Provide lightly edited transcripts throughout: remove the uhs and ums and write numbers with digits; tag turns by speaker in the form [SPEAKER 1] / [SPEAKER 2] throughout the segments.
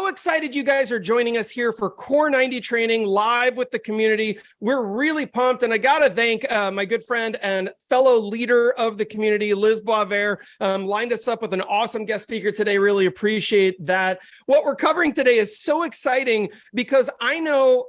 [SPEAKER 1] so excited you guys are joining us here for Core 90 training live with the community. We're really pumped, and I got to thank my good friend and fellow leader of the community, Liz Boisvert, lined us up with an awesome guest speaker today. Really appreciate that. What we're covering today is so exciting because I know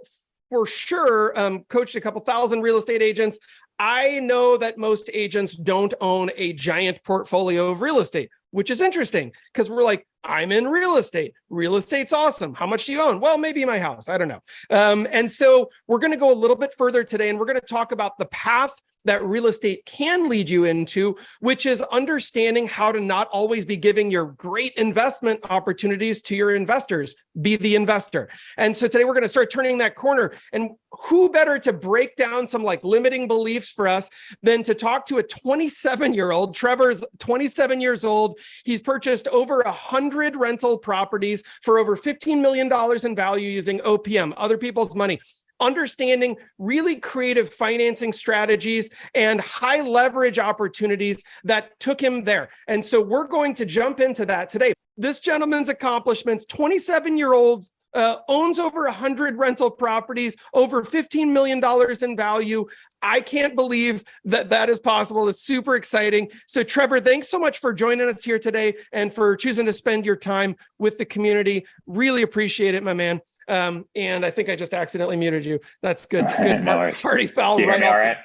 [SPEAKER 1] for sure, coached a couple thousand real estate agents. I know that most agents don't own a giant portfolio of real estate, which is interesting because we're like, I'm in real estate. Real estate's awesome. How much do you own? Well, maybe my house. I don't know. And so we're going to go a little bit further today, and we're going to talk about the path that real estate can lead you into, which is understanding how to not always be giving your great investment opportunities to your investors. Be the investor. And so today we're going to start turning that corner. And who better to break down some like limiting beliefs for us than to talk to a 27-year-old. Trevor's 27 years old. He's purchased over 100 rental properties for over $15 million in value using OPM, other people's money. Understanding really creative financing strategies and high leverage opportunities that took him there. And so we're going to jump into that today. This gentleman's accomplishments, 27-year-old, owns over 100 rental properties, over $15 million in value. I can't believe that that is possible. It's super exciting. So Trevor, thanks so much for joining us here today and for choosing to spend your time with the community. Really appreciate it, my man. And I think I just accidentally muted you. That's good. Good
[SPEAKER 2] No
[SPEAKER 1] party foul.
[SPEAKER 2] Can you hear me all right?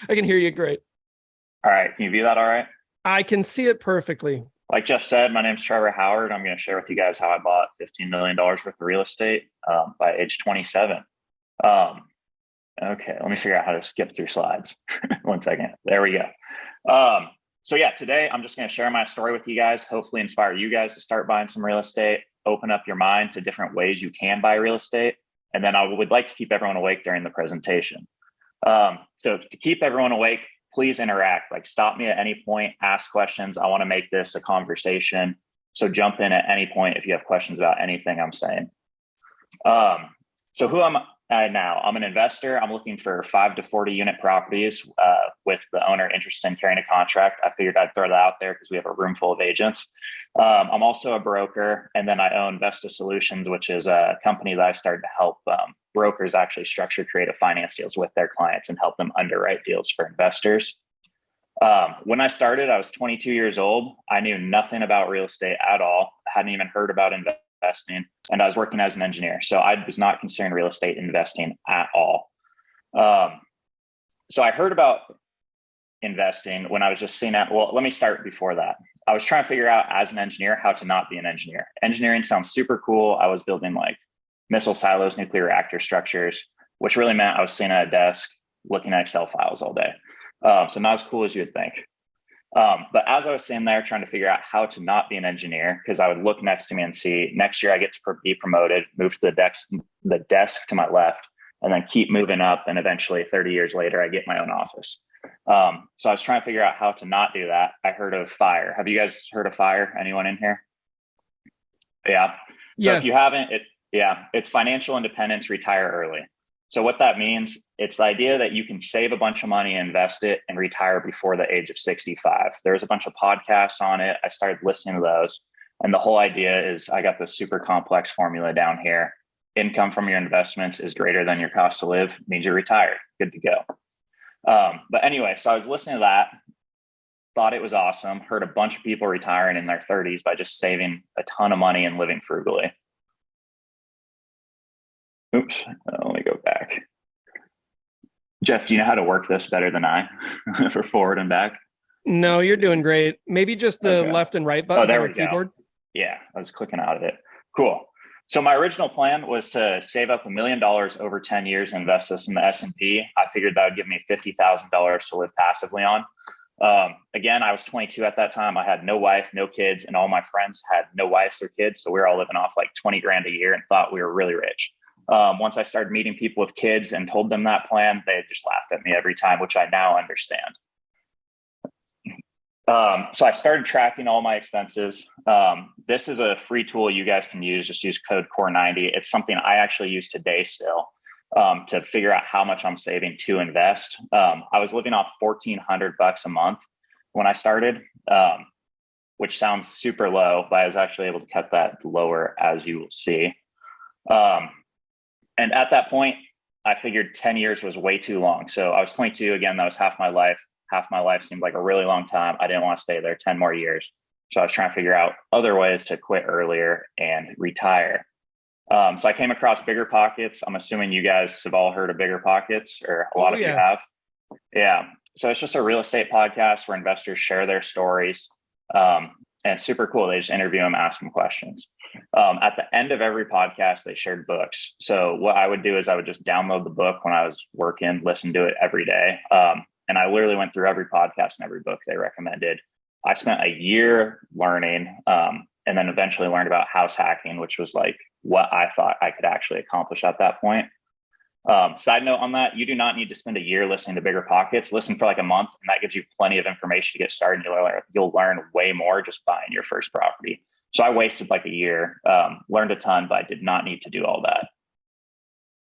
[SPEAKER 1] I can hear you great.
[SPEAKER 2] All right. Can you view that all right?
[SPEAKER 1] I can see it perfectly.
[SPEAKER 2] Like Jeff said, my name's Trevor Howard. I'm going to share with you guys how I bought $15 million worth of real estate by age 27. Okay, let me figure out how to skip through slides. 1 second. There we go. So yeah, today I'm just going to share my story with you guys, hopefully inspire you guys to start buying some real estate, open up your mind to different ways you can buy real estate. And then I would like to keep everyone awake during the presentation. So to keep everyone awake, please interact, like stop me at any point, ask questions. I want to make this a conversation. So jump in at any point if you have questions about anything I'm saying. So who am I now? I'm an investor. I'm looking for 5 to 40 unit properties with the owner interested in carrying a contract. I figured I'd throw that out there because we have a room full of agents. I'm also a broker, and then I own Vesta Solutions, which is a company that I started to help brokers actually structure creative finance deals with their clients and help them underwrite deals for investors. When I started, I was 22 years old. I knew nothing about real estate at all. I hadn't even heard about investing, and I was working as an engineer. So I was not considering real estate investing at all. So I heard about investing when I was just seeing that. Well, let me start before that. I was trying to figure out as an engineer how to not be an engineer. Engineering sounds super cool. I was building like missile silos, nuclear reactor structures, which really meant I was sitting at a desk looking at Excel files all day. So not as cool as you would think. But as I was sitting there trying to figure out how to not be an engineer, because I would look next to me and see next year I get to be promoted, move to the desk to my left, and then keep moving up. And eventually 30 years later, I get my own office. So I was trying to figure out how to not do that. I heard of FIRE. Have you guys heard of FIRE? Anyone in here? Yeah. So
[SPEAKER 1] yes.
[SPEAKER 2] If you haven't, it's financial independence, retire early. So what that means, it's the idea that you can save a bunch of money, invest it, and retire before the age of 65. There's a bunch of podcasts on it. I started listening to those. And the whole idea is I got this super complex formula down here. Income from your investments is greater than your cost to live, means you're retired. Good to go. But anyway, so I was listening to that, thought it was awesome, heard a bunch of people retiring in their 30s by just saving a ton of money and living frugally. Oops, let me go back. Jeff, do you know how to work this better than I for forward and back?
[SPEAKER 1] No, you're doing great. Maybe just the left and right buttons on the keyboard.
[SPEAKER 2] Yeah, I was clicking out of it. Cool. So my original plan was to save up $1 million over 10 years and invest this in the S&P. I figured that would give me $50,000 to live passively on. Again, I was 22 at that time. I had no wife, no kids, and all my friends had no wives or kids. So we were all living off like 20 grand a year and thought we were really rich. Once I started meeting people with kids and told them that plan, they just laughed at me every time, which I now understand. So I started tracking all my expenses. This is a free tool you guys can use. Just use code CORE90. It's something I actually use today still to figure out how much I'm saving to invest. I was living off $1,400 a month when I started. which sounds super low, but I was actually able to cut that lower, as you will see. And at that point, I figured 10 years was way too long. So I was 22 again, that was half my life. Half my life seemed like a really long time. I didn't want to stay there 10 more years. So I was trying to figure out other ways to quit earlier and retire. So I came across Bigger Pockets. I'm assuming you guys have all heard of Bigger Pockets, or a lot of you have. Yeah. So it's just a real estate podcast where investors share their stories. And it's super cool. They just interview them, ask them questions. At the end of every podcast, they shared books. So what I would do is I would just download the book when I was working, listen to it every day. And I literally went through every podcast and every book they recommended. I spent a year learning, and then eventually learned about house hacking, which was like what I thought I could actually accomplish at that point. Side note on that, you do not need to spend a year listening to Bigger Pockets. Listen for like a month, and that gives you plenty of information to get started. You'll learn way more just buying your first property. So I wasted like a year, learned a ton, but I did not need to do all that.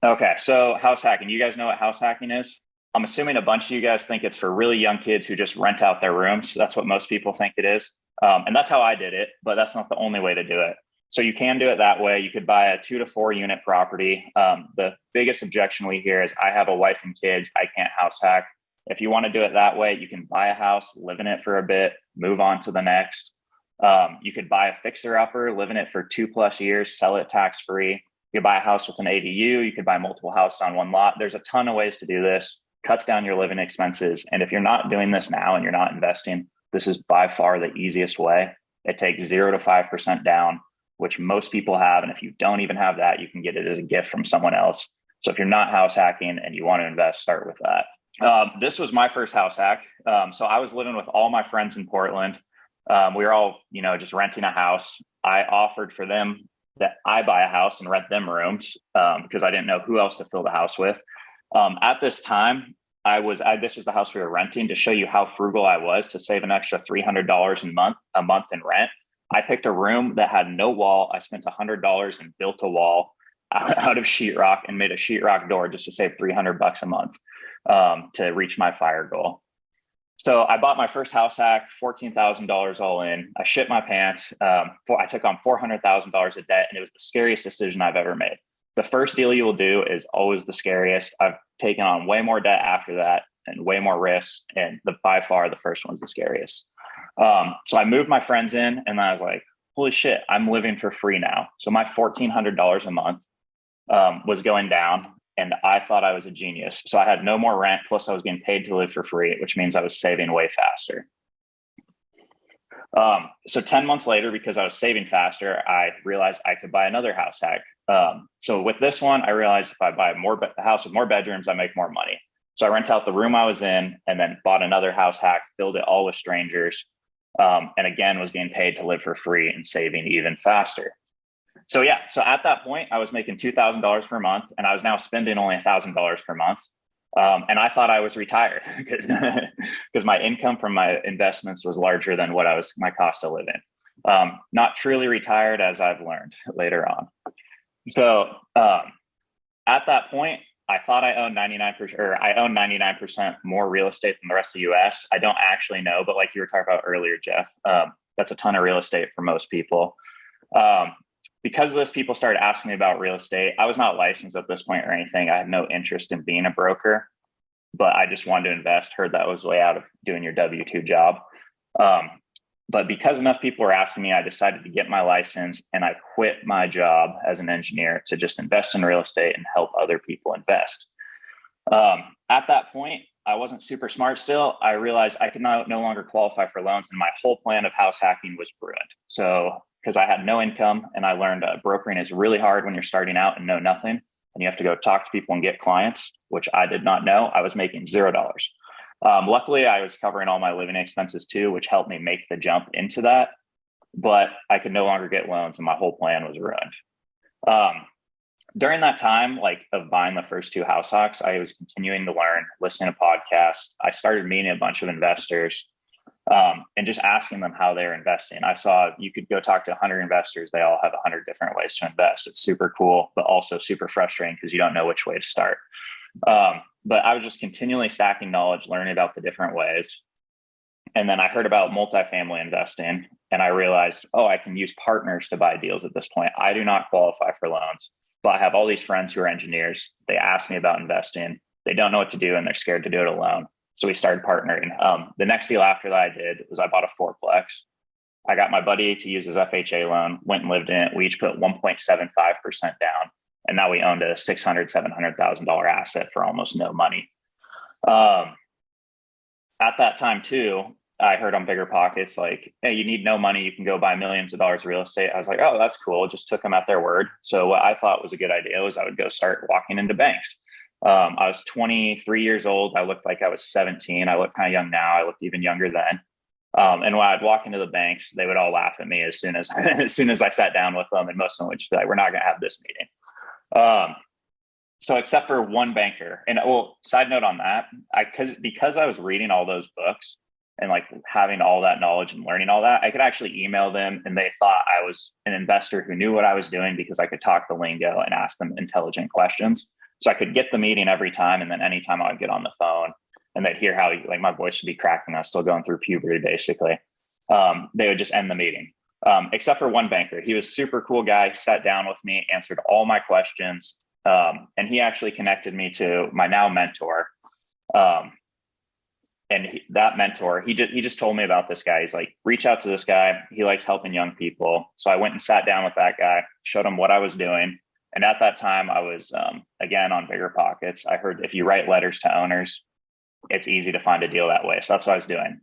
[SPEAKER 2] Okay, so house hacking. You guys know what house hacking is? I'm assuming a bunch of you guys think it's for really young kids who just rent out their rooms. That's what most people think it is. And that's how I did it, but that's not the only way to do it. So you can do it that way. You could buy a 2 to 4 unit property. The biggest objection we hear is I have a wife and kids. I can't house hack. If you want to do it that way, you can buy a house, live in it for a bit, move on to the next. You could buy a fixer upper, live in it for 2+ years, sell it tax free. You could buy a house with an ADU. You could buy multiple houses on one lot. There's a ton of ways to do this. Cuts down your living expenses. And if you're not doing this now and you're not investing, this is by far the easiest way. It takes 0 to 5% down, which most people have. And if you don't even have that, you can get it as a gift from someone else. So if you're not house hacking and you want to invest, start with that. This was my first house hack. So I was living with all my friends in Portland. We were all, just renting a house. I offered for them that I buy a house and rent them rooms because I didn't know who else to fill the house with. At this time, this was the house we were renting. To show you how frugal I was, to save an extra $300 a month in rent, I picked a room that had no wall. I spent $100 and built a wall out of sheetrock and made a sheetrock door just to save $300 a month to reach my fire goal. So I bought my first house hack, $14,000 all in. I shit my pants. I took on $400,000 of debt, and it was the scariest decision I've ever made. The first deal you will do is always the scariest. I've taken on way more debt after that and way more risks. And by far, the first one's the scariest. So I moved my friends in, and I was like, holy shit, I'm living for free now. So my $1,400 a month was going down, and I thought I was a genius. So I had no more rent. Plus I was getting paid to live for free, which means I was saving way faster. So 10 months later, because I was saving faster, I realized I could buy another house hack. So with this one, I realized if I buy a house with more bedrooms, I make more money. So I rent out the room I was in and then bought another house hack, filled it all with strangers. And again, was getting paid to live for free and saving even faster. So at that point, I was making $2,000 per month, and I was now spending only $1,000 per month. And I thought I was retired because my income from my investments was larger than what my cost to live in. Not truly retired, as I've learned later on. So at that point, I thought I owned 99%, or I own 99% more real estate than the rest of the US. I don't actually know, but like you were talking about earlier, Jeff, that's a ton of real estate for most people. Because of this, people started asking me about real estate. I was not licensed at this point or anything. I had no interest in being a broker, but I just wanted to invest. Heard that was way out of doing your W-2 job. But because enough people were asking me, I decided to get my license, and I quit my job as an engineer to just invest in real estate and help other people invest. At that point, I wasn't super smart still. I realized I could no longer qualify for loans, and my whole plan of house hacking was ruined. So because I had no income, and I learned brokering is really hard when you're starting out and know nothing, and you have to go talk to people and get clients, which I did not know. I was making $0. Luckily, I was covering all my living expenses too, which helped me make the jump into that. But I could no longer get loans, and my whole plan was ruined. During that time, of buying the first 2 house hacks, I was continuing to learn, listening to podcasts. I started meeting a bunch of investors and just asking them how they're investing. I saw you could go talk to 100 investors. They all have 100 different ways to invest. It's super cool, but also super frustrating because you don't know which way to start. But I was just continually stacking knowledge, learning about the different ways. And then I heard about multifamily investing. And I realized, oh, I can use partners to buy deals at this point. I do not qualify for loans, but I have all these friends who are engineers. They ask me about investing. They don't know what to do and they're scared to do it alone. So we started partnering. The next deal after that I did was I bought a fourplex. I got my buddy to use his FHA loan, went and lived in it. We each put 1.75% down. And now we owned a $600,000, $700,000 asset for almost no money. At that time too, I heard on Bigger Pockets, like, hey, you need no money. You can go buy millions of dollars of real estate. I was like, oh, that's cool. Just took them at their word. So what I thought was a good idea was I would go start walking into banks. I was 23 years old. I looked like I was 17. I look kind of young now. I looked even younger then. And when I'd walk into the banks, they would all laugh at me as soon as I sat down with them. And most of them would just be like, we're not going to have this meeting. So except for one banker, and well, side note on that, because I was reading all those books and like having all that knowledge and learning all that, I could actually email them and they thought I was an investor who knew what I was doing because I could talk the lingo and ask them intelligent questions. So I could get the meeting every time. And then anytime I would get on the phone and they'd hear how like my voice would be cracking, I was still going through puberty basically. They would just end the meeting. Except for one banker. He was a super cool guy, sat down with me, answered all my questions. And he actually connected me to my now mentor. That mentor, he just told me about this guy. He's like, reach out to this guy. He likes helping young people. So I went and sat down with that guy, showed him what I was doing. And at that time I was, again, on Bigger Pockets. I heard if you write letters to owners, it's easy to find a deal that way. So that's what I was doing.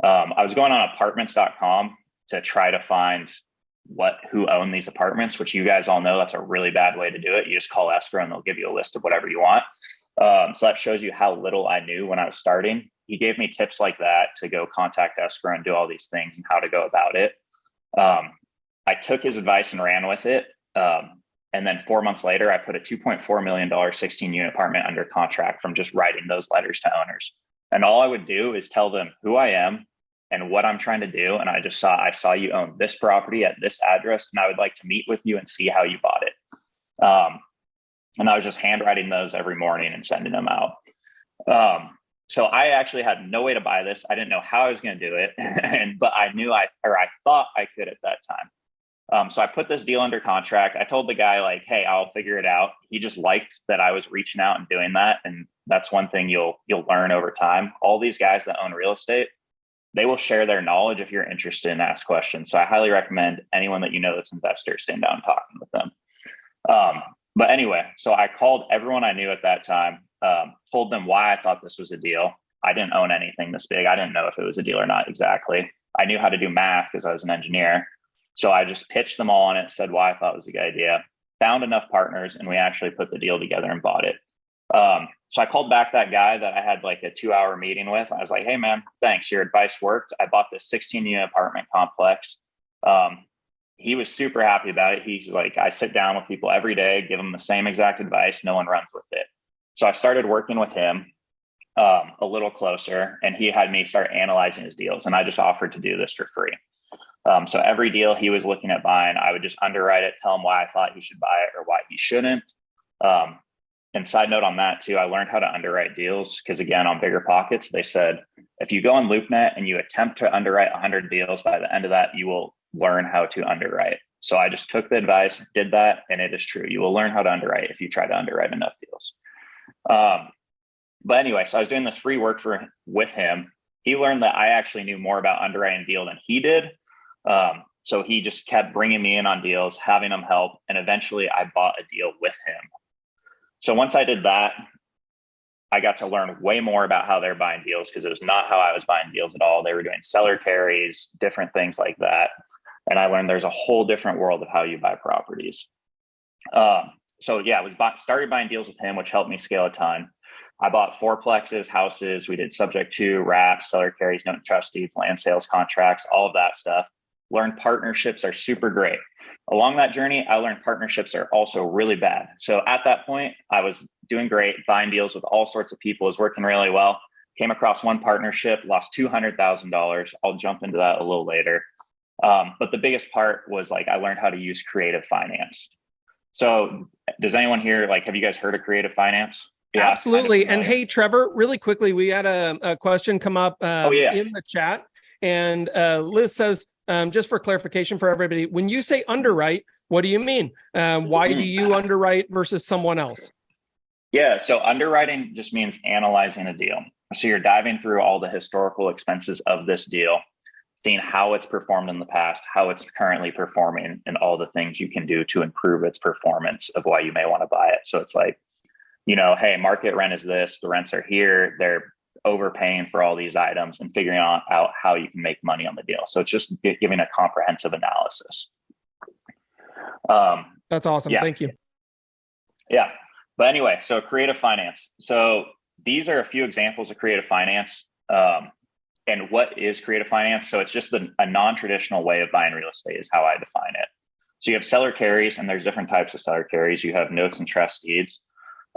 [SPEAKER 2] I was going on apartments.com to try to find who own these apartments, which you guys all know that's a really bad way to do it. You just call escrow and they'll give you a list of whatever you want. So that shows you how little I knew when I was starting. He gave me tips like that to go contact escrow and do all these things and how to go about it. I took his advice and ran with it. And then 4 months later, I put a $2.4 million 16-unit apartment under contract from just writing those letters to owners. And all I would do is tell them who I am and what I'm trying to do. And I saw you own this property at this address, and I would like to meet with you and see how you bought it. And I was just handwriting those every morning and sending them out. So I actually had no way to buy this. I didn't know how I was going to do it, but I thought I could at that time. So I put this deal under contract. I told the guy like, hey, I'll figure it out. He just liked that I was reaching out and doing that. And that's one thing you'll learn over time. All these guys that own real estate, they will share their knowledge if you're interested and ask questions. So I highly recommend anyone that you know that's an investor, sitting down and talking with them. But anyway, so I called everyone I knew at that time, told them why I thought this was a deal. I didn't own anything this big. I didn't know if it was a deal or not exactly. I knew how to do math because I was an engineer. So I just pitched them all on it, said why I thought it was a good idea, found enough partners, and we actually put the deal together and bought it. So I called back that guy that I had like a 2-hour meeting with. I was like, hey man, thanks. Your advice worked. I bought this 16-unit apartment complex. He was super happy about it. He's like, I sit down with people every day, give them the same exact advice. No one runs with it. So I started working with him a little closer, and he had me start analyzing his deals. And I just offered to do this for free. So every deal he was looking at buying, I would just underwrite it, tell him why I thought he should buy it or why he shouldn't. And side note on that too, I learned how to underwrite deals because again, on Bigger Pockets, they said, if you go on LoopNet and you attempt to underwrite 100 deals, by the end of that, you will learn how to underwrite. So I just took the advice, did that, and it is true. You will learn how to underwrite if you try to underwrite enough deals. But anyway, so I was doing this free work with him. He learned that I actually knew more about underwriting deal than he did. So he just kept bringing me in on deals, having him help. And eventually I bought a deal with him. So once I did that, I got to learn way more about how they're buying deals because it was not how I was buying deals at all. They were doing seller carries, different things like that. And I learned there's a whole different world of how you buy properties. So yeah, started buying deals with him, which helped me scale a ton. I bought fourplexes, houses. We did subject to, wraps, seller carries, note and trust deeds, land sales contracts, all of that stuff. Learned partnerships are super great. Along that journey, I learned partnerships are also really bad. So at that point, I was doing great, buying deals with all sorts of people, was working really well. Came across one partnership, lost $200,000. I'll jump into that a little later. But the biggest part was like, I learned how to use creative finance. So does anyone here, like, have you guys heard of creative finance?
[SPEAKER 1] Yeah, absolutely. And hey, Trevor, really quickly, we had a question come up in the chat. And Liz says, just for clarification for everybody, when you say underwrite, what do you mean? Why do you underwrite versus someone else?
[SPEAKER 2] Yeah, so underwriting just means analyzing a deal. So you're diving through all the historical expenses of this deal, seeing how it's performed in the past, how it's currently performing, and all the things you can do to improve its performance of why you may want to buy it. So it's like, hey, market rent is this, the rents are here, they're overpaying for all these items, and figuring out how you can make money on the deal. So it's just giving a comprehensive analysis.
[SPEAKER 1] That's awesome.
[SPEAKER 2] Yeah.
[SPEAKER 1] Thank you.
[SPEAKER 2] Yeah. But anyway, so creative finance. So these are a few examples of creative finance. And what is creative finance? So it's just a non-traditional way of buying real estate is how I define it. So you have seller carries, and there's different types of seller carries. You have notes and trust deeds.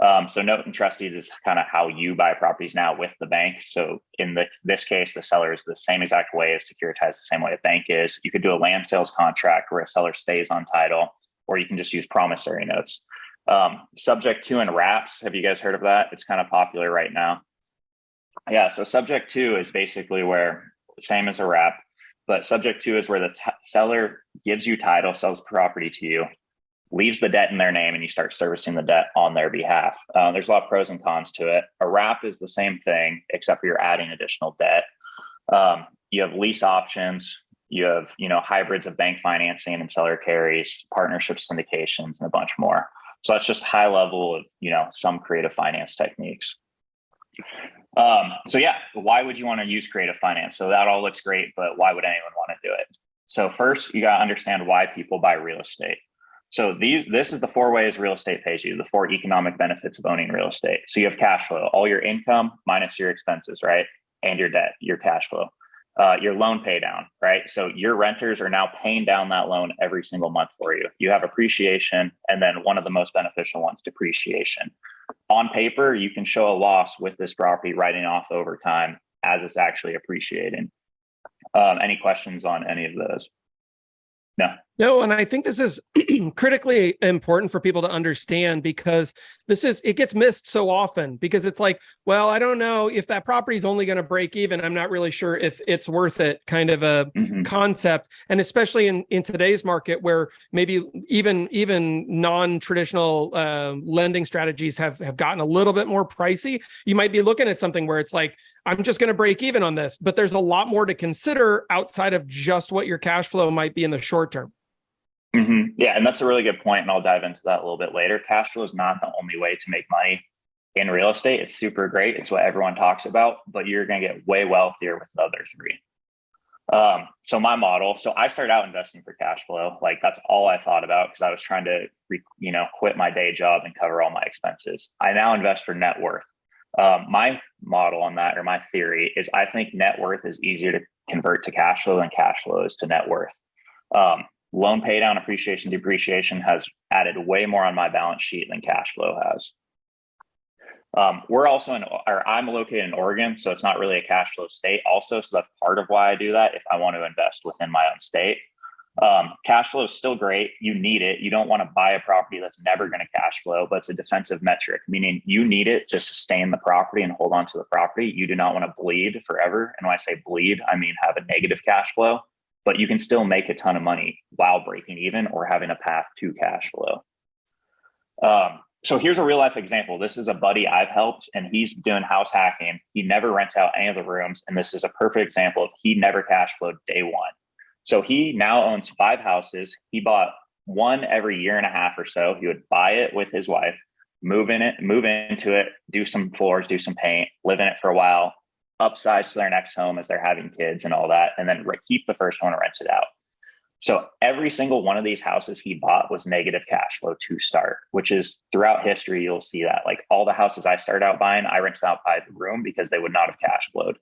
[SPEAKER 2] So note and trust deeds is kind of how you buy properties now with the bank. So in this case, the seller is the same exact way as securitized, the same way a bank is. You could do a land sales contract where a seller stays on title, or you can just use promissory notes. Subject to and wraps. Have you guys heard of that? It's kind of popular right now. Yeah. So subject to is basically where, same as a wrap, but subject to is where the seller gives you title, sells the property to you, leaves the debt in their name, and you start servicing the debt on their behalf. There's a lot of pros and cons to it. A wrap is the same thing, except for you're adding additional debt. You have lease options. You have, hybrids of bank financing and seller carries, partnerships, syndications, and a bunch more. So that's just high level of, some creative finance techniques. So yeah, why would you want to use creative finance? So that all looks great, but why would anyone want to do it? So first, you got to understand why people buy real estate. So this is the 4 ways real estate pays you, the 4 economic benefits of owning real estate. So you have cash flow, all your income minus your expenses, right? And your debt, your cash flow. Your loan pay down, right? So your renters are now paying down that loan every single month for you. You have appreciation, and then one of the most beneficial ones, depreciation. On paper, you can show a loss with this property writing off over time as it's actually appreciating. Any questions on any of those?
[SPEAKER 1] No, and I think this is critically important for people to understand, because it gets missed so often, because it's like, well, I don't know if that property is only going to break even. I'm not really sure if it's worth it, kind of a concept. And especially in today's market, where maybe even non-traditional lending strategies have gotten a little bit more pricey, you might be looking at something where it's like, I'm just going to break even on this, but there's a lot more to consider outside of just what your cash flow might be in the short term.
[SPEAKER 2] Yeah, and that's a really good point, and I'll dive into that a little bit later. Cash flow is not the only way to make money in real estate. It's super great. It's what everyone talks about, but you're going to get way wealthier with the other 3. So my model, so I started out investing for cash flow. Like that's all I thought about, because I was trying to, quit my day job and cover all my expenses. I now invest for net worth. My model on that, or my theory, is I think net worth is easier to convert to cash flow than cash flow is to net worth. Loan pay down, appreciation, depreciation has added way more on my balance sheet than cash flow has. I'm located in Oregon, so it's not really a cash flow state also. So that's part of why I do that if I want to invest within my own state. Cash flow is still great. You need it. You don't want to buy a property that's never going to cash flow, but it's a defensive metric, meaning you need it to sustain the property and hold on to the property. You do not want to bleed forever. And when I say bleed, I mean have a negative cash flow, but you can still make a ton of money while breaking even or having a path to cash flow. So here's a real life example. This is a buddy I've helped, and he's doing house hacking. He never rents out any of the rooms. And this is a perfect example of he never cash flowed day one. So he now owns 5 houses. He bought one every year and a half or so. He would buy it with his wife, move into it, do some floors, do some paint, live in it for a while, upsize to their next home as they're having kids and all that, and then keep the first one and rent it out. So every single one of these houses he bought was negative cash flow to start, which is throughout history, you'll see that. Like all the houses I started out buying, I rented out by the room because they would not have cash flowed.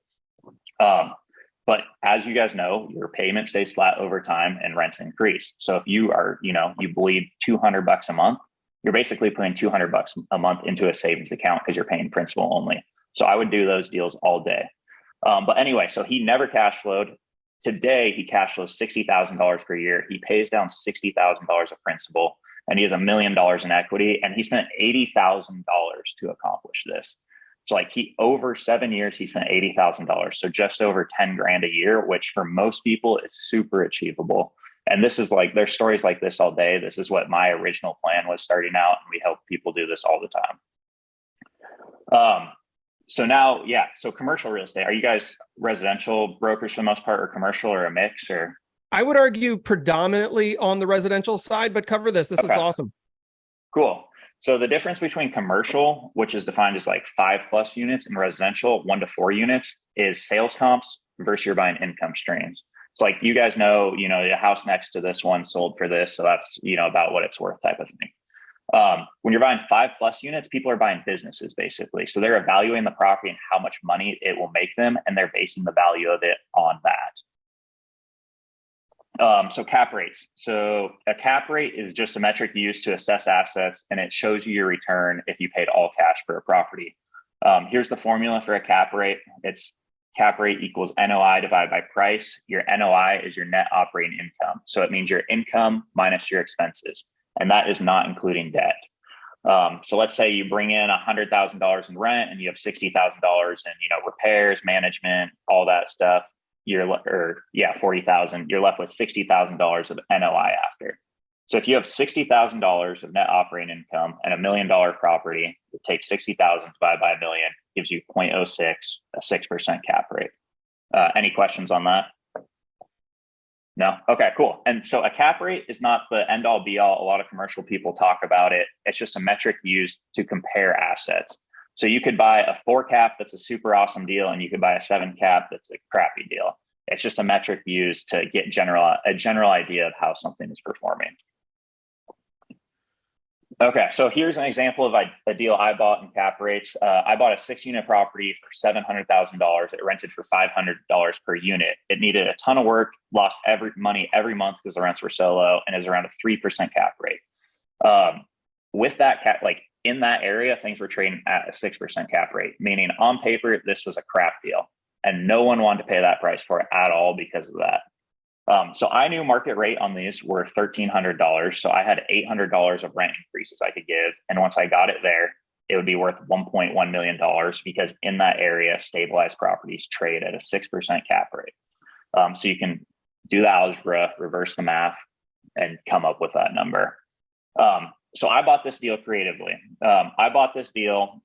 [SPEAKER 2] But as you guys know, your payment stays flat over time and rents increase. So if you are, you bleed $200 a month, you're basically putting $200 a month into a savings account because you're paying principal only. So I would do those deals all day. But anyway, so he never cash flowed. Today, he cash flows $60,000 per year. He pays down $60,000 of principal, and he has $1 million in equity, and he spent $80,000 to accomplish this. So like over 7 years, he spent $80,000. So just over 10 grand a year, which for most people is super achievable. And this is like, there's stories like this all day. This is what my original plan was starting out. And we help people do this all the time. So now, yeah. So commercial real estate, are you guys residential brokers for the most part, or commercial, or a mix, or?
[SPEAKER 1] I would argue predominantly on the residential side, but cover this. This is awesome.
[SPEAKER 2] Cool. So the difference between commercial, which is defined as like 5+ units, and residential 1 to 4 units, is sales comps versus you're buying income streams. So like, you guys know, the house next to this one sold for this. So that's, about what it's worth type of thing. When you're buying 5+ units, people are buying businesses basically. So they're evaluating the property and how much money it will make them, and they're basing the value of it on that. So cap rates. So a cap rate is just a metric used to assess assets, and it shows you your return if you paid all cash for a property. Here's the formula for a cap rate. It's cap rate equals NOI divided by price. Your NOI is your net operating income. So it means your income minus your expenses, and that is not including debt. So let's say you bring in $100,000 in rent and you have $60,000 in, repairs, management, all that stuff. 40,000, you're left with $60,000 of NOI after. So if you have $60,000 of net operating income and $1 million property, it takes 60,000 divided by $1 million, gives you 0.06, a 6% cap rate. Any questions on that? No? Okay, cool. And so a cap rate is not the end all be all. A lot of commercial people talk about it. It's just a metric used to compare assets. So you could buy a 4 cap that's a super awesome deal, and you could buy a 7 cap that's a crappy deal. It's just a metric used to get a general idea of how something is performing. Okay, so here's an example of a deal I bought in cap rates. I bought a 6-unit property for $700,000. It rented for $500 per unit. It needed a ton of work, lost money every month because the rents were so low, and it was around a 3% cap rate. With that cap, like in that area, things were trading at a 6% cap rate, meaning on paper, this was a crap deal, and no one wanted to pay that price for it at all because of that. So I knew market rate on these were $1,300. So I had $800 of rent increases I could give. And once I got it there, it would be worth $1.1 million, because in that area, stabilized properties trade at a 6% cap rate. So you can do the algebra, reverse the math, and come up with that number. So I bought this deal creatively. I bought this deal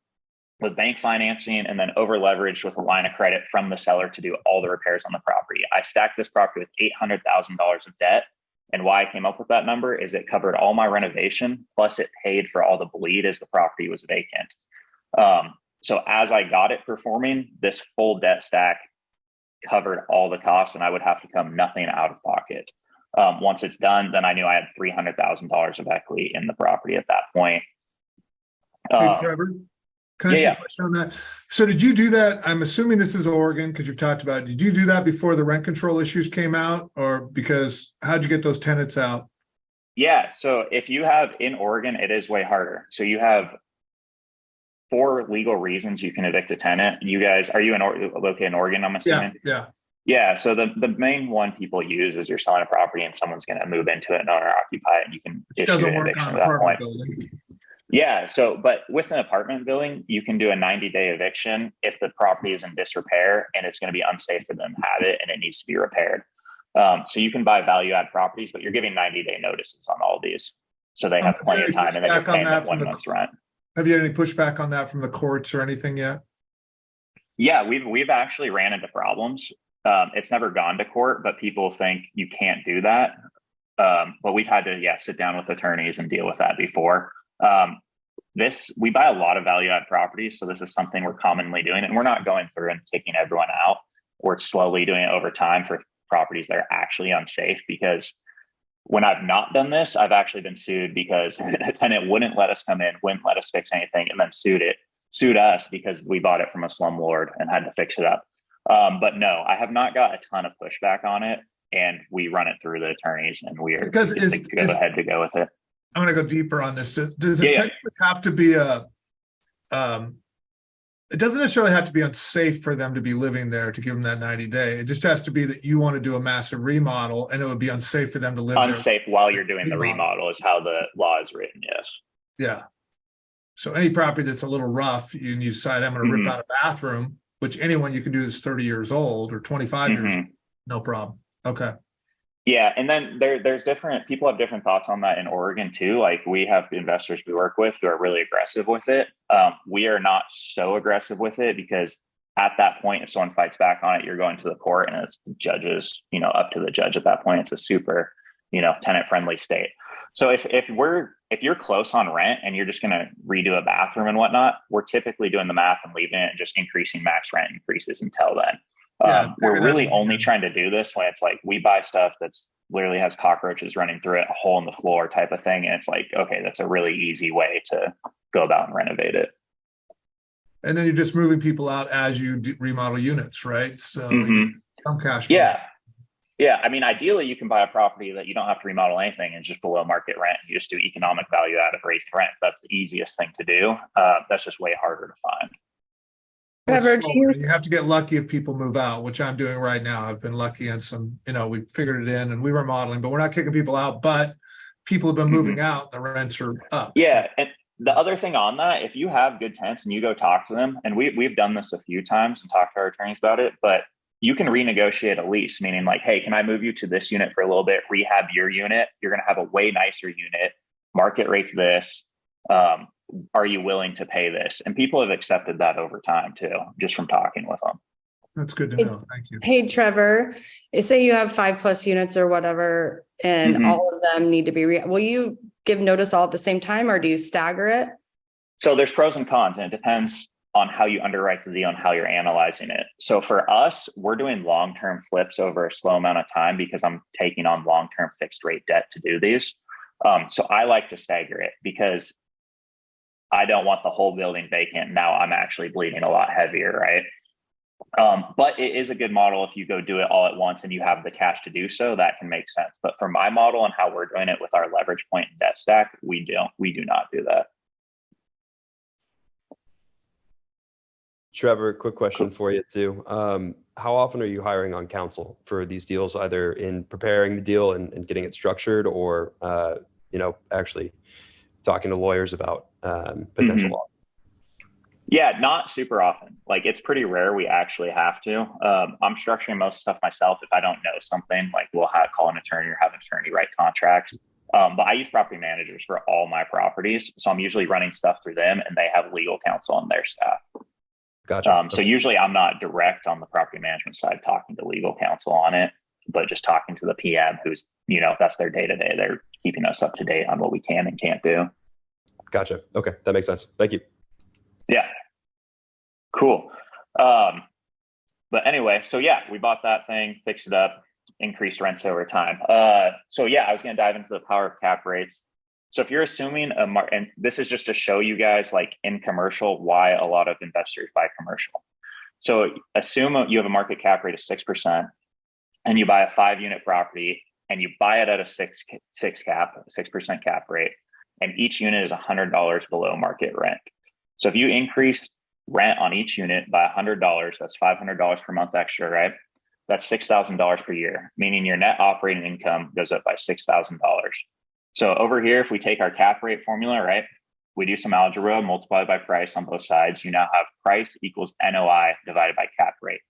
[SPEAKER 2] with bank financing and then over leveraged with a line of credit from the seller to do all the repairs on the property. I stacked this property with $800,000 of debt. And why I came up with that number is it covered all my renovation, plus it paid for all the bleed as the property was vacant. So as I got it performing, this full debt stack covered all the costs, and I would have to come nothing out of pocket. Once it's done, then I knew I had $300,000 of equity in the property at that point.
[SPEAKER 3] Hey, Trevor, can I ask you a question on that? So did you do that? I'm assuming this is Oregon because you've talked about it. Did you do that before the rent control issues came out, or because how'd you get those tenants out?
[SPEAKER 2] Yeah. So if you have in Oregon, it is way harder. So you have 4 legal reasons you can evict a tenant. You guys, are you located in Oregon, I'm assuming? Yeah. So the main one people use is you're selling a property and someone's going to move into it and owner occupy it, and you can issue an eviction at that point. Building. Yeah. So, but with an apartment building, you can do a 90-day eviction if the property is in disrepair and it's going to be unsafe for them to have it and it needs to be repaired. So you can buy value add properties, but you're giving 90-day notices on all these. So they have plenty of time, and then you're paying them 1 month's rent.
[SPEAKER 3] Have you had any pushback on that from the courts or anything yet?
[SPEAKER 2] Yeah, we've actually ran into problems. It's never gone to court, but people think you can't do that. But we've had to, sit down with attorneys and deal with that before. We buy a lot of value add properties. So this is something we're commonly doing, and we're not going through and kicking everyone out. We're slowly doing it over time for properties that are actually unsafe, because when I've not done this, I've actually been sued because a tenant wouldn't let us come in, wouldn't let us fix anything, and then sued us because we bought it from a slumlord and had to fix it up. But no, I have not got a ton of pushback on it, and we run it through the attorneys, and we are go ahead to go with it.
[SPEAKER 3] I'm going to go deeper on this. Does it technically have to be it doesn't necessarily have to be unsafe for them to be living there to give them that 90-day. It just has to be that you want to do a massive remodel, and it would be unsafe for them to live there.
[SPEAKER 2] Unsafe while you're doing the remodel is how the law is written. Yes.
[SPEAKER 3] Yeah. So any property that's a little rough and you decide I'm going to rip out a bathroom, which anyone you can do that's 30 years old or 25 years, no problem. Okay.
[SPEAKER 2] Yeah. And then there's different people have different thoughts on that in Oregon too. Like we have investors we work with who are really aggressive with it. We are not so aggressive with it because at that point, if someone fights back on it, you're going to the court and it's the judges, up to the judge at that point. It's a super, tenant friendly state. So if you're close on rent and you're just going to redo a bathroom and whatnot, we're typically doing the math and leaving it and just increasing max rent increases until then. We're really only trying to do this when it's like we buy stuff that's literally has cockroaches running through it, a hole in the floor type of thing. And it's like, okay, that's a really easy way to go about and renovate it.
[SPEAKER 3] And then you're just moving people out as you remodel units, right? So some cash flow.
[SPEAKER 2] Yeah. Yeah. I mean, ideally, you can buy a property that you don't have to remodel anything and just below market rent. You just do economic value out of raising rent. That's the easiest thing to do. That's just way harder to find.
[SPEAKER 4] Trevor,
[SPEAKER 3] you have to get lucky if people move out, which I'm doing right now. I've been lucky on some, we figured it in and we were modeling, but we're not kicking people out, but people have been moving out, the rents are up.
[SPEAKER 2] Yeah. And the other thing on that, if you have good tenants and you go talk to them, and we've done this a few times and talked to our attorneys about it, but you can renegotiate a lease, meaning like, hey, can I move you to this unit for a little bit, rehab your unit? You're going to have a way nicer unit. Market rates this. Are you willing to pay this? And people have accepted that over time too, just from talking with them.
[SPEAKER 3] That's good to know. Thank you.
[SPEAKER 4] Hey, Trevor, say you have 5+ units or whatever, and all of them need to be, will you give notice all at the same time or do you stagger it?
[SPEAKER 2] So there's pros and cons, and it depends on how you underwrite the deal and how you're analyzing it. So for us, we're doing long-term flips over a slow amount of time because I'm taking on long-term fixed rate debt to do these. So I like to stagger it because I don't want the whole building vacant. Now I'm actually bleeding a lot heavier, right? But it is a good model if you go do it all at once and you have the cash to do so, that can make sense. But for my model and how we're doing it with our leverage point and debt stack, we do not do that.
[SPEAKER 5] Trevor, quick question for you too. How often are you hiring on counsel for these deals, either in preparing the deal and getting it structured or, actually talking to lawyers about potential law?
[SPEAKER 2] Yeah, not super often. Like it's pretty rare we actually have to. I'm structuring most stuff myself. If I don't know something, like we'll call an attorney or have an attorney write contracts. But I use property managers for all my properties. So I'm usually running stuff through them and they have legal counsel on their staff.
[SPEAKER 5] Gotcha.
[SPEAKER 2] So usually I'm not direct on the property management side talking to legal counsel on it, but just talking to the PM who's, that's their day-to-day. They're keeping us up to date on what we can and can't do.
[SPEAKER 5] Gotcha. Okay. That makes sense. Thank you.
[SPEAKER 2] Yeah. Cool. But anyway, so yeah, we bought that thing, fixed it up, increased rents over time. So yeah, I was going to dive into the power of cap rates. So if you're assuming and this is just to show you guys like in commercial, why a lot of investors buy commercial. So assume you have a market cap rate of 6% and you buy a 5-unit property and you buy it at a 6% cap rate. And each unit is $100 below market rent. So if you increase rent on each unit by $100, that's $500 per month extra, right? That's $6,000 per year, meaning your net operating income goes up by $6,000. So over here, if we take our cap rate formula, right, we do some algebra, multiply by price on both sides. You now have price equals NOI divided by cap rate.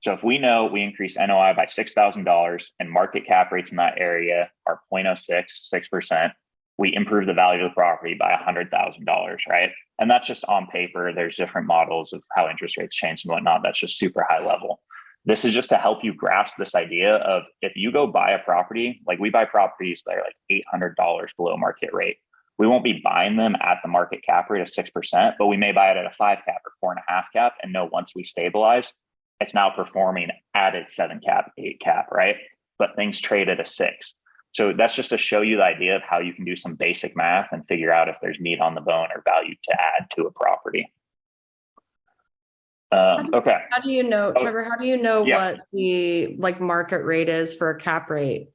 [SPEAKER 2] So if we know we increase NOI by $6,000 and market cap rates in that area are 6%, we improve the value of the property by $100,000, right? And that's just on paper. There's different models of how interest rates change and whatnot. That's just super high level. This is just to help you grasp this idea of if you go buy a property, like we buy properties that are like $800 below market rate. We won't be buying them at the market cap rate of 6%, but we may buy it at a 5 cap or 4.5 cap and know once we stabilize, it's now performing at a 7 cap, 8 cap, right? But things trade at a 6. So that's just to show you the idea of how you can do some basic math and figure out if there's meat on the bone or value to add to a property. Okay.
[SPEAKER 4] How do you know, Trevor, how do you know what the market rate is for a cap rate?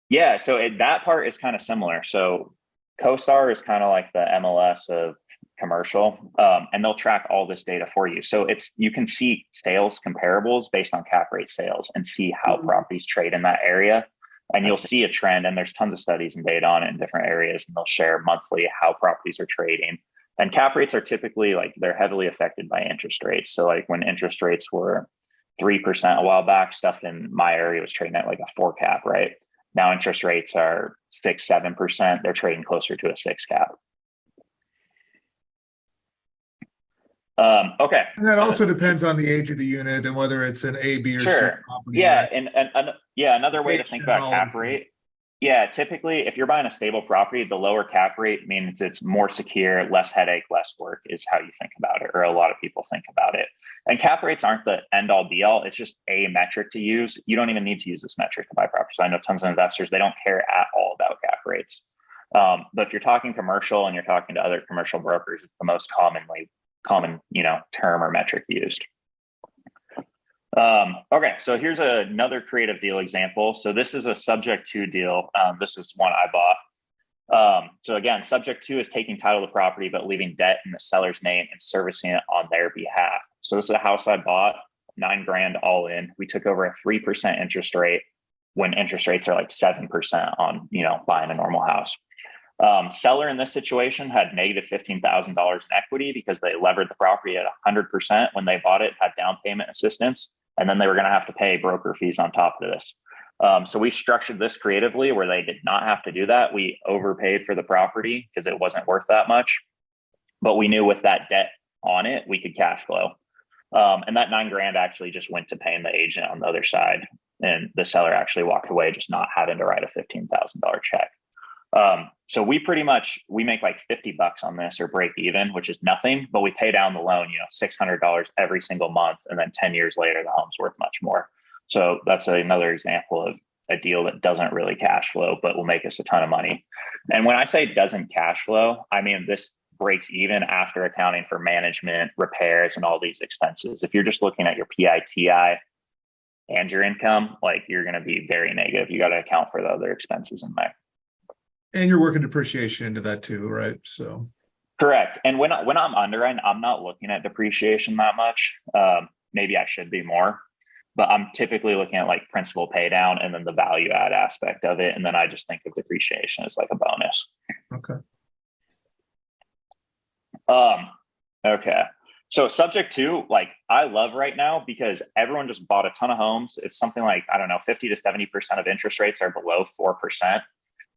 [SPEAKER 2] Yeah. So that part is kind of similar. So CoStar is kind of like the MLS of commercial, and they'll track all this data for you. So you can see sales comparables based on cap rate sales and see how properties trade in that area. And you'll see a trend, and there's tons of studies and data on it in different areas, and they'll share monthly how properties are trading. And cap rates are typically like, they're heavily affected by interest rates. So like when interest rates were 3% a while back, stuff in my area was trading at like a 4 cap, right? Now interest rates are 6, 7%. They're trading closer to a 6 cap. Okay.
[SPEAKER 3] And that also depends on the age of the unit and whether it's an A, B, or C property.
[SPEAKER 2] Yeah.
[SPEAKER 3] Right?
[SPEAKER 2] And yeah, another way to think about cap rate. Yeah, typically, if you're buying a stable property, the lower cap rate means it's more secure, less headache, less work is how you think about it, or a lot of people think about it. And cap rates aren't the end all be all. It's just a metric to use. You don't even need to use this metric to buy properties. I know tons of investors, they don't care at all about cap rates. But if you're talking commercial and you're talking to other commercial brokers, it's the most common, term or metric used. Okay, so here's another creative deal example. So this is a subject to deal. This is one I bought. So again, subject to is taking title of the property, but leaving debt in the seller's name and servicing it on their behalf. So this is a house I bought, $9,000 all in. We took over a 3% interest rate when interest rates are like 7% on, buying a normal house. Seller in this situation had negative $15,000 in equity because they levered the property at 100% when they bought it, had down payment assistance, and then they were going to have to pay broker fees on top of this. So we structured this creatively where they did not have to do that. We overpaid for the property because it wasn't worth that much, but we knew with that debt on it, we could cash flow. And that $9,000 actually just went to paying the agent on the other side. And the seller actually walked away just not having to write a $15,000 check. So we make like $50 on this or break even, which is nothing, but we pay down the loan, $600 every single month. And then 10 years later, the home's worth much more. So that's another example of a deal that doesn't really cash flow, but will make us a ton of money. And when I say doesn't cash flow, I mean, this breaks even after accounting for management, repairs, and all these expenses. If you're just looking at your PITI and your income, like you're going to be very negative. You got to account for the other expenses in there.
[SPEAKER 3] And you're working depreciation into that too, right? So
[SPEAKER 2] correct. And when I'm underwriting, I'm not looking at depreciation that much. Maybe I should be more, but I'm typically looking at like principal pay down and then the value add aspect of it. And then I just think of depreciation as like a bonus.
[SPEAKER 3] Okay.
[SPEAKER 2] Okay. So subject to, like, I love right now because everyone just bought a ton of homes. It's something like, I don't know, 50 to 70% of interest rates are below 4%.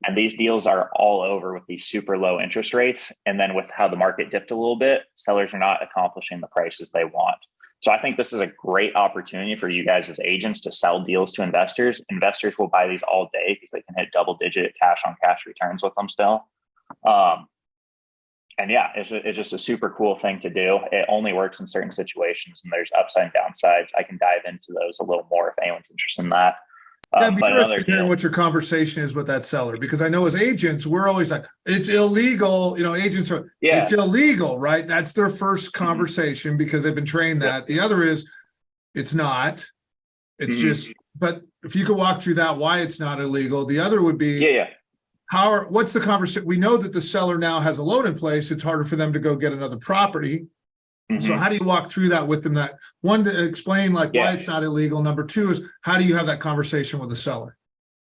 [SPEAKER 2] And these deals are all over with these super low interest rates. And then with how the market dipped a little bit, sellers are not accomplishing the prices they want. So I think this is a great opportunity for you guys as agents to sell deals to investors. Investors will buy these all day because they can hit double-digit cash on cash returns with them still. And yeah, it's just a super cool thing to do. It only works in certain situations and there's upside and downsides. I can dive into those a little more if anyone's interested in that.
[SPEAKER 3] But hearing what your conversation is with that seller, because I know as agents, we're always like, it's illegal. Agents are, it's illegal, right? That's their first conversation because they've been trained that. The other is, it's not. It's just, but if you could walk through that, why it's not illegal. The other would be, what's the conversation? We know that the seller now has a loan in place. It's harder for them to go get another property. So how do you walk through that with them? That one, to explain like why it's not illegal. Number two is, how do you have that conversation with the seller?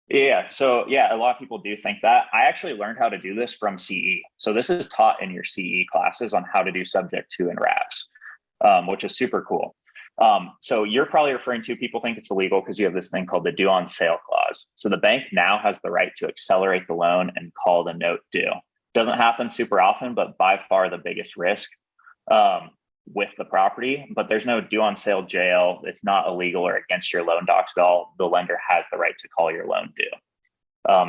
[SPEAKER 2] Yeah. So a lot of people do think that. I actually learned how to do this from CE. So this is taught in your CE classes on how to do subject to and wraps, which is super cool. So you're probably referring to, people think it's illegal because you have this thing called the due on sale clause. So the bank now has the right to accelerate the loan and call the note due. Doesn't happen super often, but by far the biggest risk with the property. But there's no due on sale jail. It's not illegal or against your loan docs at all. The lender has the right to call your loan due.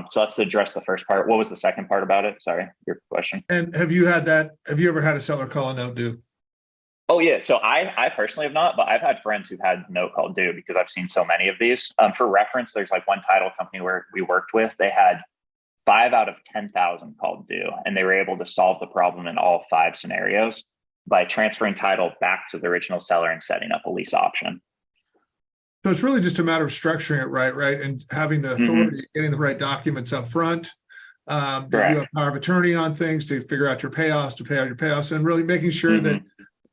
[SPEAKER 2] So that's to address the first part. What was the second part about it? Sorry, your question.
[SPEAKER 3] And have you ever had a seller call a note due?
[SPEAKER 2] Oh yeah. So I personally have not, but I've had friends who've had note call due because I've seen so many of these. For reference, there's like one title company where we worked with, they had 5 out of 10,000 called due, and they were able to solve the problem in all 5 scenarios by transferring title back to the original seller and setting up a lease option.
[SPEAKER 3] So it's really just a matter of structuring it right, and having the authority, getting the right documents up front. You have power of attorney on things to figure out your payoffs, to pay out your payoffs, and really making sure that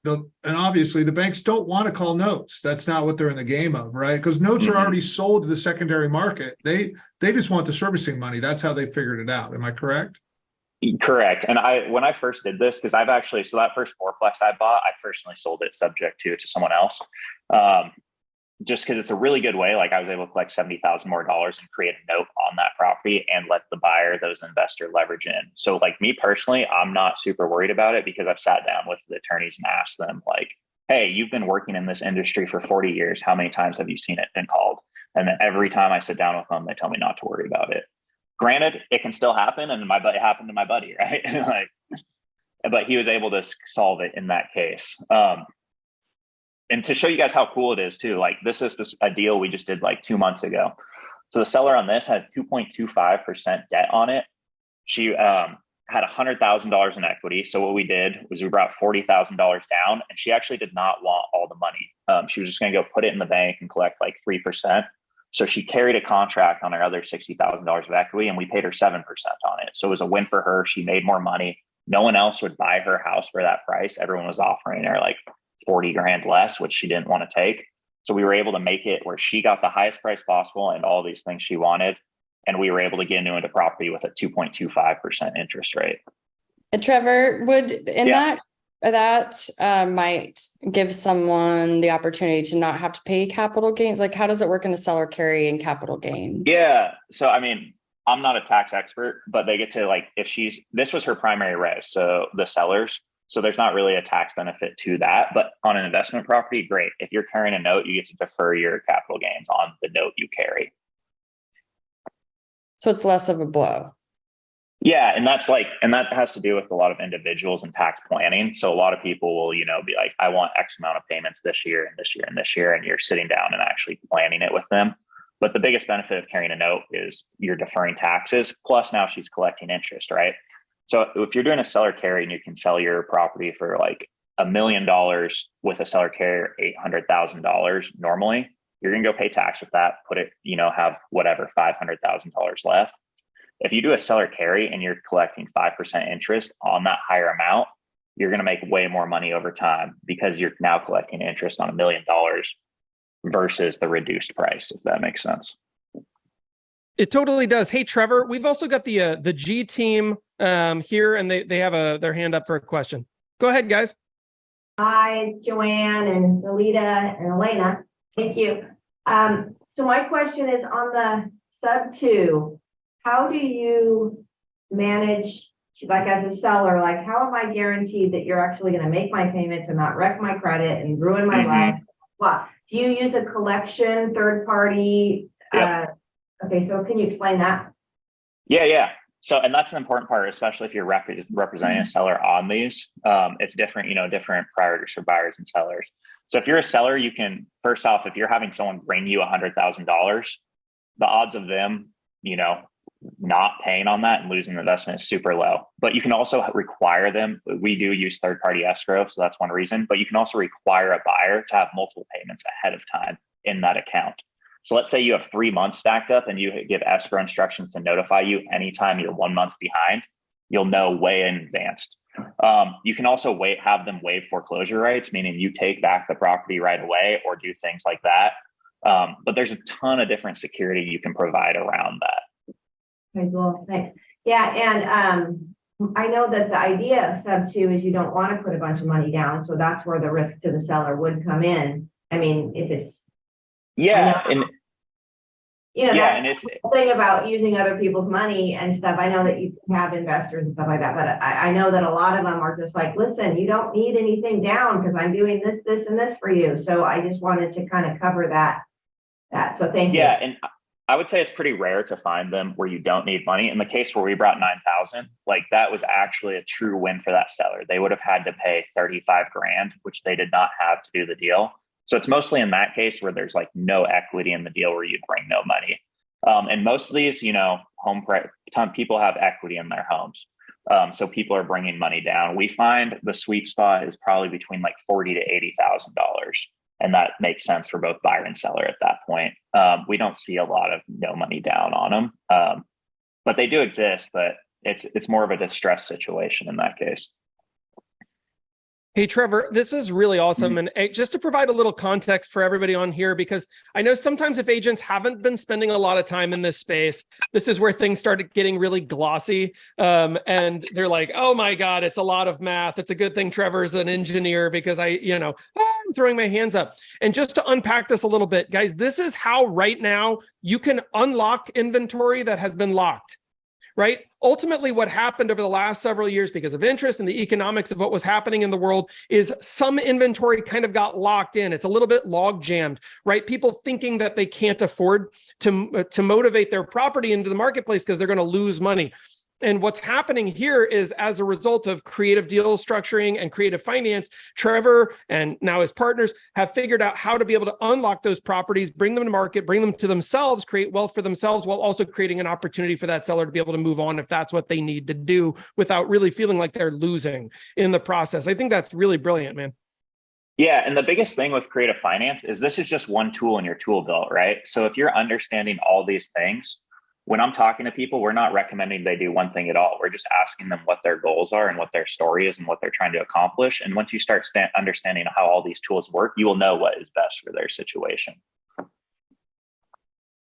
[SPEAKER 3] and obviously the banks don't want to call notes. That's not what they're in the game of, right? Because notes are already sold to the secondary market. They just want the servicing money. That's how they figured it out. Am I correct?
[SPEAKER 2] Correct. And when I first did this, because I've actually, so that first fourplex I bought, I personally sold it subject to someone else. Just because it's a really good way. Like I was able to collect $70,000 more and create a note on that property and let the buyer, those investor leverage in. So like me personally, I'm not super worried about it because I've sat down with the attorneys and asked them like, hey, you've been working in this industry for 40 years. How many times have you seen it been called? And then every time I sit down with them, they tell me not to worry about it. Granted, it can still happen. And it happened to my buddy, right? Like, but he was able to solve it in that case. And to show you guys how cool it is too, like this is a deal we just did like 2 months ago. So the seller on this had 2.25% debt on it. She had $100,000 in equity. So what we did was we brought $40,000 down, and she actually did not want all the money. She was just going to go put it in the bank and collect like 3%. So she carried a contract on her other $60,000 of equity, and we paid her 7% on it. So it was a win for her. She made more money. No one else would buy her house for that price. Everyone was offering her like 40 grand less, which she didn't want to take. So we were able to make it where she got the highest price possible and all these things she wanted. And we were able to get into a property with a 2.25% interest rate.
[SPEAKER 4] And Trevor, that might give someone the opportunity to not have to pay capital gains. Like, how does it work in a seller carry and capital gains?
[SPEAKER 2] Yeah. So, I mean, I'm not a tax expert, but they get to like, this was her primary res. So the sellers, so there's not really a tax benefit to that, but on an investment property, great. If you're carrying a note, you get to defer your capital gains on the note you carry.
[SPEAKER 4] So it's less of a blow.
[SPEAKER 2] Yeah. And that has to do with a lot of individuals and tax planning. So a lot of people will, be like, I want X amount of payments this year and this year and this year. And you're sitting down and actually planning it with them. But the biggest benefit of carrying a note is you're deferring taxes. Plus now she's collecting interest, right? So if you're doing a seller carry and you can sell your property for like $1 million with a seller carry, $800,000 normally, you're going to go pay tax with that, put it, have whatever, $500,000 left. If you do a seller carry and you're collecting 5% interest on that higher amount, you're going to make way more money over time because you're now collecting interest on $1 million versus the reduced price, if that makes sense.
[SPEAKER 1] It totally does. Hey, Trevor, we've also got the G team here, and they have their hand up for a question. Go ahead, guys.
[SPEAKER 6] Hi, it's Joanne and Alita and Elena. Thank you. So my question is on the sub 2, how do you manage, like as a seller, like how am I guaranteed that you're actually going to make my payments and not wreck my credit and ruin my life? Well, do you use a collection, third party?
[SPEAKER 2] Yep.
[SPEAKER 6] Okay, so can you explain that?
[SPEAKER 2] Yeah. So, and that's an important part, especially if you're representing a seller on these. It's different, different priorities for buyers and sellers. So if you're a seller, you can, first off, if you're having someone bring you $100,000, the odds of them, not paying on that and losing the investment is super low. But you can also require them. We do use third-party escrow, so that's one reason. But you can also require a buyer to have multiple payments ahead of time in that account. So let's say you have 3 months stacked up and you give escrow instructions to notify you anytime you're 1 month behind, you'll know way in advance. You can also have them waive foreclosure rights, meaning you take back the property right away or do things like that. But there's a ton of different security you can provide around that.
[SPEAKER 6] Okay, cool, thanks. Yeah, and I know that the idea of sub 2 is you don't want to put a bunch of money down, so that's where the risk to the seller would come in. I mean, if it's and it's the thing about using other people's money and stuff. I know that you have investors and stuff like that, but I know that a lot of them are just like, listen, you don't need anything down because I'm doing this, this, and this for you. So I just wanted to kind of cover that. So thank you.
[SPEAKER 2] Yeah, and I would say it's pretty rare to find them where you don't need money. In the case where we brought 9,000, like that was actually a true win for that seller. They would have had to pay 35 grand, which they did not have to do the deal. So it's mostly in that case where there's like no equity in the deal where you'd bring no money. And most of these, people have equity in their homes. So people are bringing money down. We find the sweet spot is probably between like $40,000 to $80,000. And that makes sense for both buyer and seller at that point. We don't see a lot of no money down on them, but they do exist, but it's more of a distress situation in that case.
[SPEAKER 1] Hey, Trevor, this is really awesome. And just to provide a little context for everybody on here, because I know sometimes if agents haven't been spending a lot of time in this space, this is where things started getting really glossy. And they're like, oh my God, it's a lot of math. It's a good thing Trevor's an engineer because I'm throwing my hands up. And just to unpack this a little bit, guys, this is how right now you can unlock inventory that has been locked. Right? Ultimately, what happened over the last several years because of interest and the economics of what was happening in the world is some inventory kind of got locked in. It's a little bit log jammed, right? People thinking that they can't afford to motivate their property into the marketplace because they're going to lose money. And what's happening here is as a result of creative deal structuring and creative finance, Trevor and now his partners have figured out how to be able to unlock those properties, bring them to market, bring them to themselves, create wealth for themselves, while also creating an opportunity for that seller to be able to move on if that's what they need to do without really feeling like they're losing in the process. I think that's really brilliant, man.
[SPEAKER 2] Yeah. And the biggest thing with creative finance is this is just one tool in your tool belt, right? So if you're understanding all these things, when I'm talking to people, we're not recommending they do one thing at all. We're just asking them what their goals are and what their story is and what they're trying to accomplish. And once you start understanding how all these tools work, you will know what is best for their situation.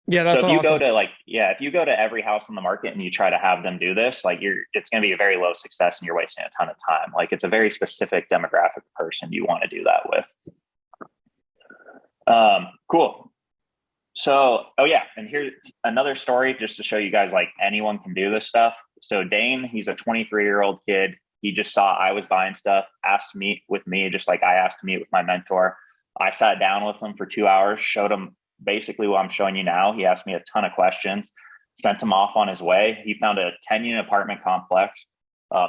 [SPEAKER 1] Yeah, that's
[SPEAKER 2] so if
[SPEAKER 1] awesome.
[SPEAKER 2] If you go to every house on the market and you try to have them do this, it's going to be a very low success and you're wasting a ton of time. Like it's a very specific demographic person you want to do that with. Cool. So, and here's another story just to show you guys like anyone can do this stuff. So Dane, he's a 23-year-old kid. He just saw I was buying stuff, asked to meet with me, just like I asked to meet with my mentor. I sat down with him for 2 hours, showed him basically what I'm showing you now. He asked me a ton of questions, sent him off on his way. He found a 10-unit apartment complex,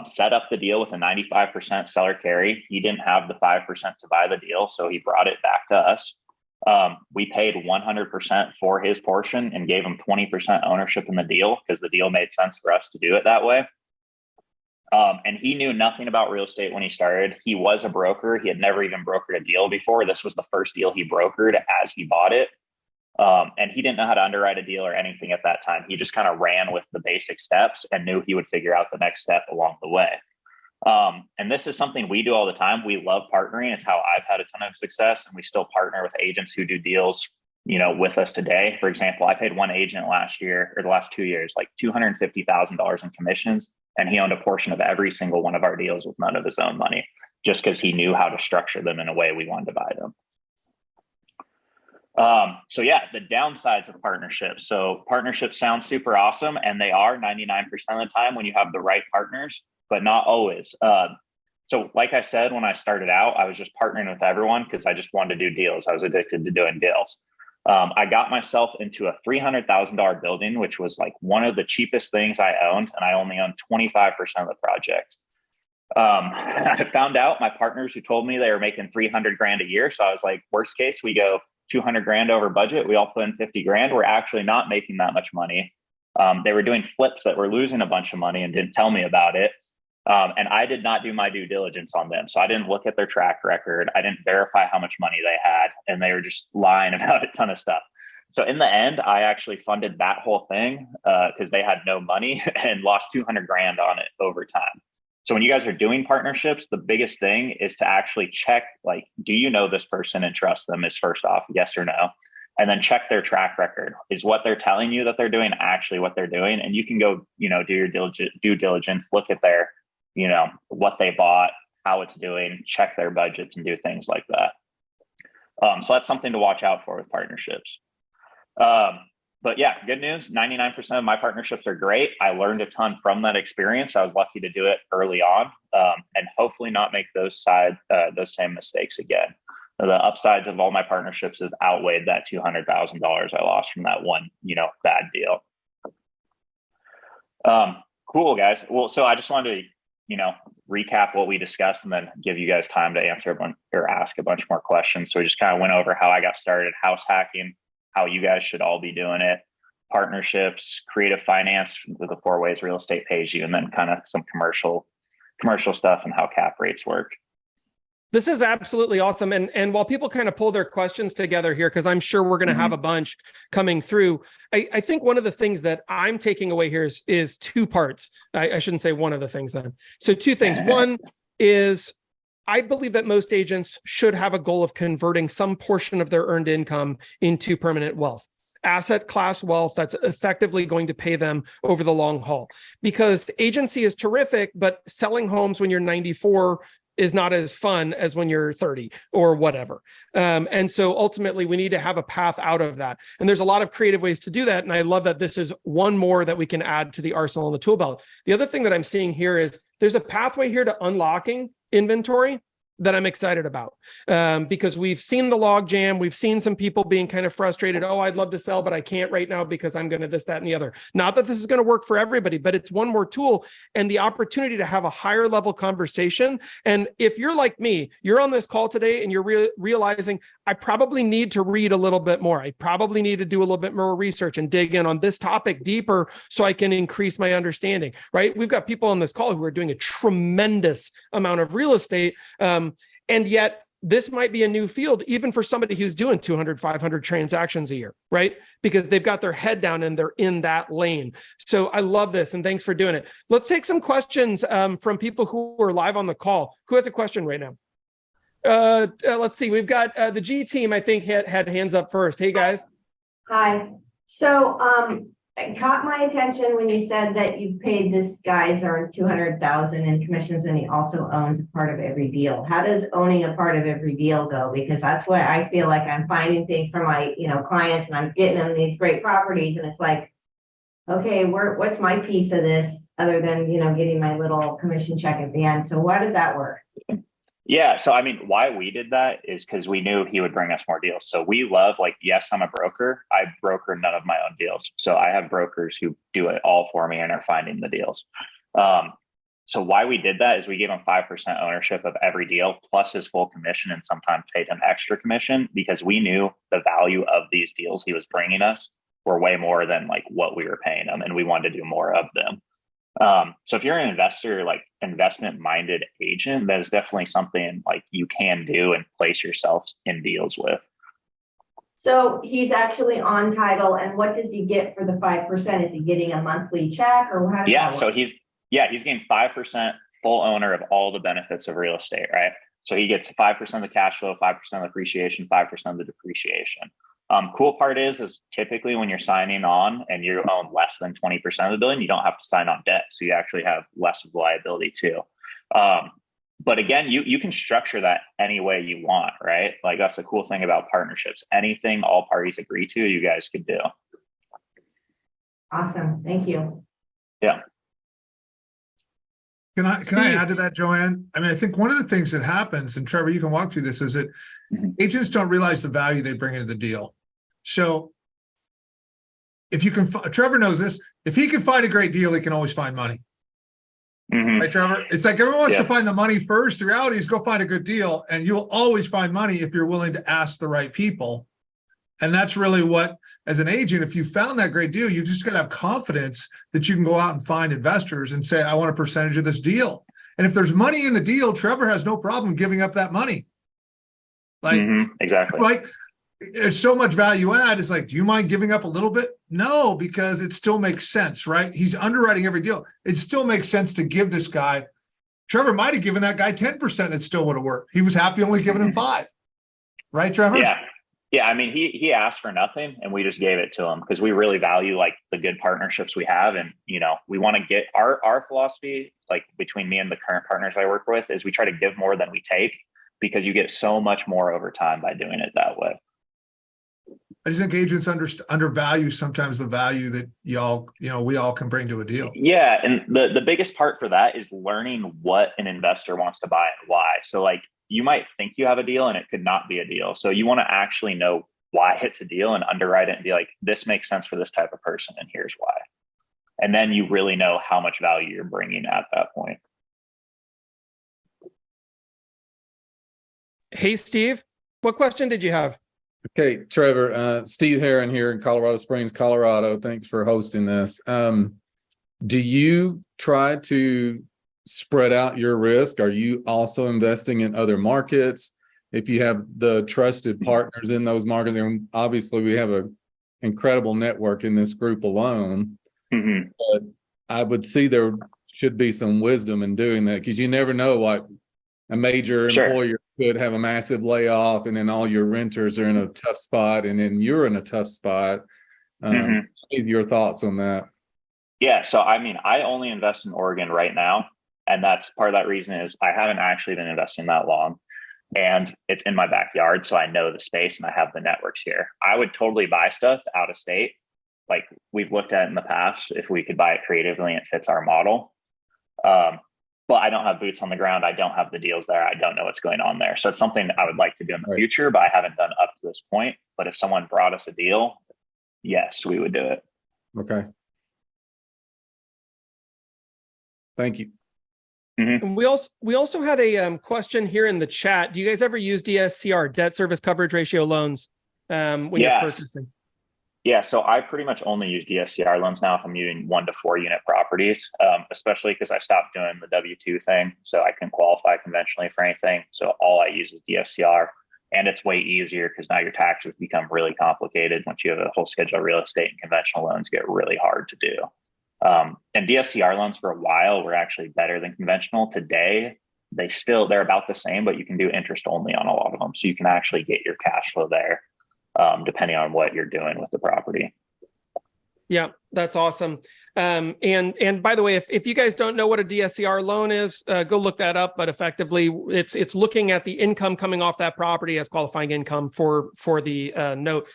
[SPEAKER 2] set up the deal with a 95% seller carry. He didn't have the 5% to buy the deal, so he brought it back to us. We paid 100% for his portion and gave him 20% ownership in the deal because the deal made sense for us to do it that way. And he knew nothing about real estate when he started. He was a broker. He had never even brokered a deal before. This was the first deal he brokered as he bought it. And he didn't know how to underwrite a deal or anything at that time. He just kind of ran with the basic steps and knew he would figure out the next step along the way. And this is something we do all the time. We love partnering. It's how I've had a ton of success, and we still partner with agents who do deals, with us today. For example, I paid one agent last year or the last 2 years, like $250,000 in commissions, and he owned a portion of every single one of our deals with none of his own money, just because he knew how to structure them in a way we wanted to buy them. The downsides of partnerships. So partnerships sound super awesome, and they are 99% of the time when you have the right partners, but not always. So like I said, when I started out, I was just partnering with everyone because I just wanted to do deals. I was addicted to doing deals. I got myself into a $300,000 building, which was like one of the cheapest things I owned, and I only owned 25% of the project. I found out my partners who told me they were making 300 grand a year. So I was like, worst case, we go 200 grand over budget. We all put in 50 grand. We're actually not making that much money. They were doing flips that were losing a bunch of money and didn't tell me about it. And I did not do my due diligence on them. So I didn't look at their track record. I didn't verify how much money they had, and they were just lying about a ton of stuff. So in the end, I actually funded that whole thing because they had no money and lost 200 grand on it over time. So when you guys are doing partnerships, the biggest thing is to actually check, like, do you know this person and trust them is first off, yes or no? And then check their track record. Is what they're telling you that they're doing actually what they're doing? And you can go, do your due diligence, look at their, what they bought, how it's doing, check their budgets and do things like that. So that's something to watch out for with partnerships. But yeah, good news, 99% of my partnerships are great. I learned a ton from that experience. I was lucky to do it early on, and hopefully not make those same mistakes again. The upsides of all my partnerships has outweighed that $200,000 I lost from that one, bad deal. Cool, guys. Well, so I just wanted to, recap what we discussed and then give you guys time to answer or ask a bunch more questions. So we just kind of went over how I got started, house hacking, how you guys should all be doing it, partnerships, creative finance with the 4 ways real estate pays you, and then kind of some commercial stuff and how cap rates work.
[SPEAKER 1] This is absolutely awesome. And while people kind of pull their questions together here, because I'm sure we're going to have a bunch coming through, I think one of the things that I'm taking away here is 2 parts. I shouldn't say one of the things then. So 2 things. One is I believe that most agents should have a goal of converting some portion of their earned income into permanent wealth, asset class wealth that's effectively going to pay them over the long haul. Because agency is terrific, but selling homes when you're 94 is not as fun as when you're 30 or whatever. And so ultimately we need to have a path out of that. And there's a lot of creative ways to do that. And I love that this is one more that we can add to the arsenal and the tool belt. The other thing that I'm seeing here is there's a pathway here to unlocking inventory that I'm excited about, because we've seen the log jam. We've seen some people being kind of frustrated. Oh, I'd love to sell, but I can't right now because I'm going to this, that, and the other. Not that this is going to work for everybody, but it's one more tool and the opportunity to have a higher level conversation. And if you're like me, you're on this call today and you're realizing I probably need to read a little bit more. I probably need to do a little bit more research and dig in on this topic deeper so I can increase my understanding, right? We've got people on this call who are doing a tremendous amount of real estate. And yet this might be a new field, even for somebody who's doing 200, 500 transactions a year, right? Because they've got their head down and they're in that lane. So I love this. And thanks for doing it. Let's take some questions from people who are live on the call. Who has a question right now? Let's see. We've got the G team, I think, had hands up first. Hey, guys.
[SPEAKER 6] Hi. So it caught my attention when you said that you paid this guy's earned $200,000 in commissions, and he also owns a part of every deal. How does owning a part of every deal go? Because that's why I feel like I'm finding things for my clients, and I'm getting them these great properties, and it's like, okay, what's my piece of this other than getting my little commission check at the end? So why does that work?
[SPEAKER 2] Yeah. So, I mean, why we did that is because we knew he would bring us more deals. So we love, yes, I'm a broker. I broker none of my own deals. So I have brokers who do it all for me and are finding the deals. So why we did that is we gave him 5% ownership of every deal plus his full commission, and sometimes paid him extra commission because we knew the value of these deals he was bringing us were way more than what we were paying him. And we wanted to do more of them. So if you're an investor, investment minded agent, that is definitely something you can do and place yourself in deals with.
[SPEAKER 6] So he's actually on title, and what does he get for the 5%? Is he getting a monthly check, or how does that work?
[SPEAKER 2] So he's getting 5% full owner of all the benefits of real estate, right? So he gets 5% of the cash flow, 5% of the appreciation, 5% of the depreciation. Cool part is typically when you're signing on and you own less than 20% of the building, you don't have to sign on debt. So you actually have less of the liability too. But again, you can structure that any way you want, right? That's the cool thing about partnerships. Anything all parties agree to, you guys could do.
[SPEAKER 6] Awesome. Thank you.
[SPEAKER 2] Yeah.
[SPEAKER 3] Can I add to that, Joanne? I mean, I think one of the things that happens, and Trevor, you can walk through this, is that agents don't realize the value they bring into the deal. So if you can, Trevor knows this, if he can find a great deal, he can always find money. Right, Trevor? It's like everyone wants to find the money first. The reality is go find a good deal, and you'll always find money if you're willing to ask the right people. And that's really what, as an agent, if you found that great deal, you just got to have confidence that you can go out and find investors and say, I want a percentage of this deal. And if there's money in the deal, Trevor has no problem giving up that money.
[SPEAKER 2] Exactly.
[SPEAKER 3] Right. It's so much value add. It's do you mind giving up a little bit? No, because it still makes sense, right? He's underwriting every deal. It still makes sense to give this guy. Trevor might have given that guy 10%. It still would have worked. He was happy only giving him 5%. Right, Trevor?
[SPEAKER 2] Yeah. Yeah, I mean, he asked for nothing, and we just gave it to him because we really value the good partnerships we have, and we want to get our philosophy between me and the current partners I work with is we try to give more than we take because you get so much more over time by doing it that way.
[SPEAKER 3] I just think agents undervalue sometimes the value that we all can bring to a deal.
[SPEAKER 2] Yeah, and the biggest part for that is learning what an investor wants to buy and why. So you might think you have a deal and it could not be a deal. So you want to actually know why it's a deal and underwrite it and be this makes sense for this type of person and here's why. And then you really know how much value you're bringing at that point.
[SPEAKER 1] Hey, Steve, what question did you have?
[SPEAKER 7] Okay, Trevor, Steve Herron here in Colorado Springs, Colorado. Thanks for hosting this. Do you try to spread out your risk? Are you also investing in other markets? If you have the trusted partners in those markets, and obviously we have an incredible network in this group alone, but I would see there should be some wisdom in doing that because you never know a major
[SPEAKER 2] Sure.
[SPEAKER 7] employer could have a massive layoff, and then all your renters are in a tough spot, and then you're in a tough spot. Your thoughts on that?
[SPEAKER 2] Yeah. So, I mean, I only invest in Oregon right now. And that's part of that reason is I haven't actually been investing that long, and it's in my backyard. So I know the space and I have the networks here. I would totally buy stuff out of state. Like we've looked at in the past, if we could buy it creatively and it fits our model. But I don't have boots on the ground. I don't have the deals there. I don't know what's going on there. So it's something that I would like to do in the future, but I haven't done up to this point. But if someone brought us a deal, yes, we would do it.
[SPEAKER 7] Okay. Thank you.
[SPEAKER 1] And we also had a question here in the chat. Do you guys ever use DSCR, debt service coverage ratio loans, when you're purchasing?
[SPEAKER 2] Yeah, so I pretty much only use DSCR loans now if I'm using 1 to 4 unit properties, especially because I stopped doing the W-2 thing, so I can qualify conventionally for anything. So all I use is DSCR, and it's way easier because now your taxes become really complicated. Once you have a whole schedule of real estate, and conventional loans get really hard to do. And DSCR loans for a while were actually better than conventional. Today, they're about the same, but you can do interest only on a lot of them. So you can actually get your cash flow there, depending on what you're doing with the property.
[SPEAKER 1] Yeah, that's awesome. And by the way, if you guys don't know what a DSCR loan is, go look that up. But effectively, it's looking at the income coming off that property as qualifying income for the note.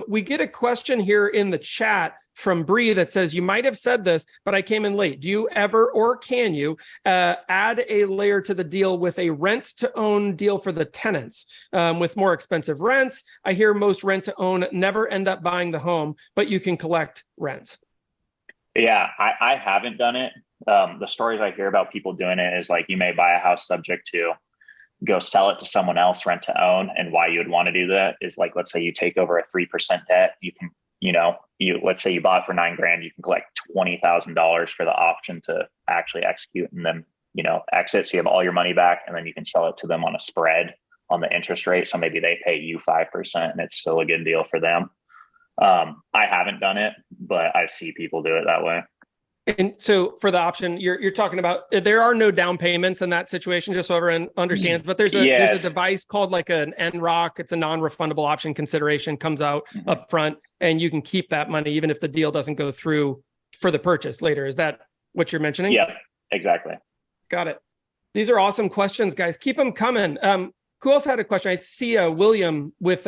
[SPEAKER 1] We get a question here in the chat from Bree that says, you might have said this, but I came in late. Do you ever, or can you add a layer to the deal with a rent to own deal for the tenants with more expensive rents? I hear most rent to own never end up buying the home, but you can collect rents.
[SPEAKER 2] Yeah, I haven't done it. The stories I hear about people doing it is like, you may buy a house subject to go sell it to someone else, rent to own. And why you would want to do that is like, let's say you take over a 3% debt, you can, let's say you bought it for $9,000, you can collect $20,000 for the option to actually execute and then, exit. So you have all your money back, and then you can sell it to them on a spread on the interest rate. So maybe they pay you 5% and it's still a good deal for them. I haven't done it, but I see people do it that way.
[SPEAKER 1] And so for the option, you're talking about, there are no down payments in that situation, just so everyone understands, but there's a device called like an NROC. It's a non-refundable option consideration, comes out up front, and you can keep that money even if the deal doesn't go through for the purchase later. Is that what you're mentioning?
[SPEAKER 2] Yeah, exactly.
[SPEAKER 1] Got it. These are awesome questions, guys. Keep them coming. Who else had a question? I see William with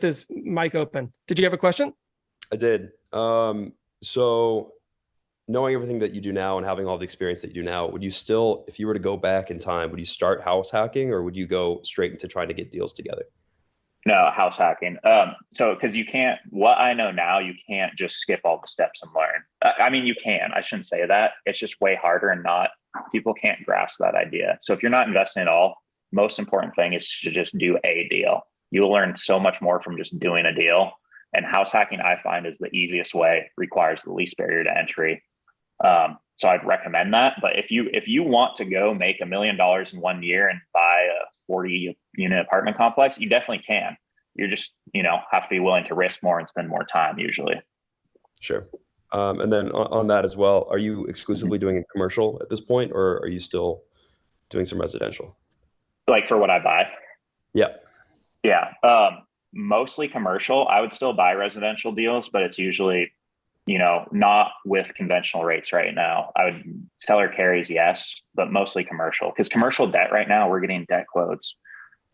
[SPEAKER 1] his mic open. Did you have a question?
[SPEAKER 5] I did. So knowing everything that you do now and having all the experience that you do now, would you still, if you were to go back in time, would you start house hacking, or would you go straight into trying to get deals together?
[SPEAKER 2] No, house hacking. So because you can't, what I know now, you can't just skip all the steps and learn. I mean, you can. I shouldn't say that. It's just way harder, and people can't grasp that idea. So if you're not investing at all, most important thing is to just do a deal. You'll learn so much more from just doing a deal. And house hacking, I find, is the easiest way, requires the least barrier to entry. So I'd recommend that. But if you want to go make $1 million in 1 year and buy a 40 unit apartment complex, you definitely can. You're just, have to be willing to risk more and spend more time usually.
[SPEAKER 5] Sure. And then on that as well, are you exclusively doing a commercial at this point, or are you still doing some residential?
[SPEAKER 2] Like for what I buy?
[SPEAKER 5] Yeah.
[SPEAKER 2] Yeah. Mostly commercial. I would still buy residential deals, but it's usually, not with conventional rates right now. I would seller carries, yes, but mostly commercial, because commercial debt right now, we're getting debt quotes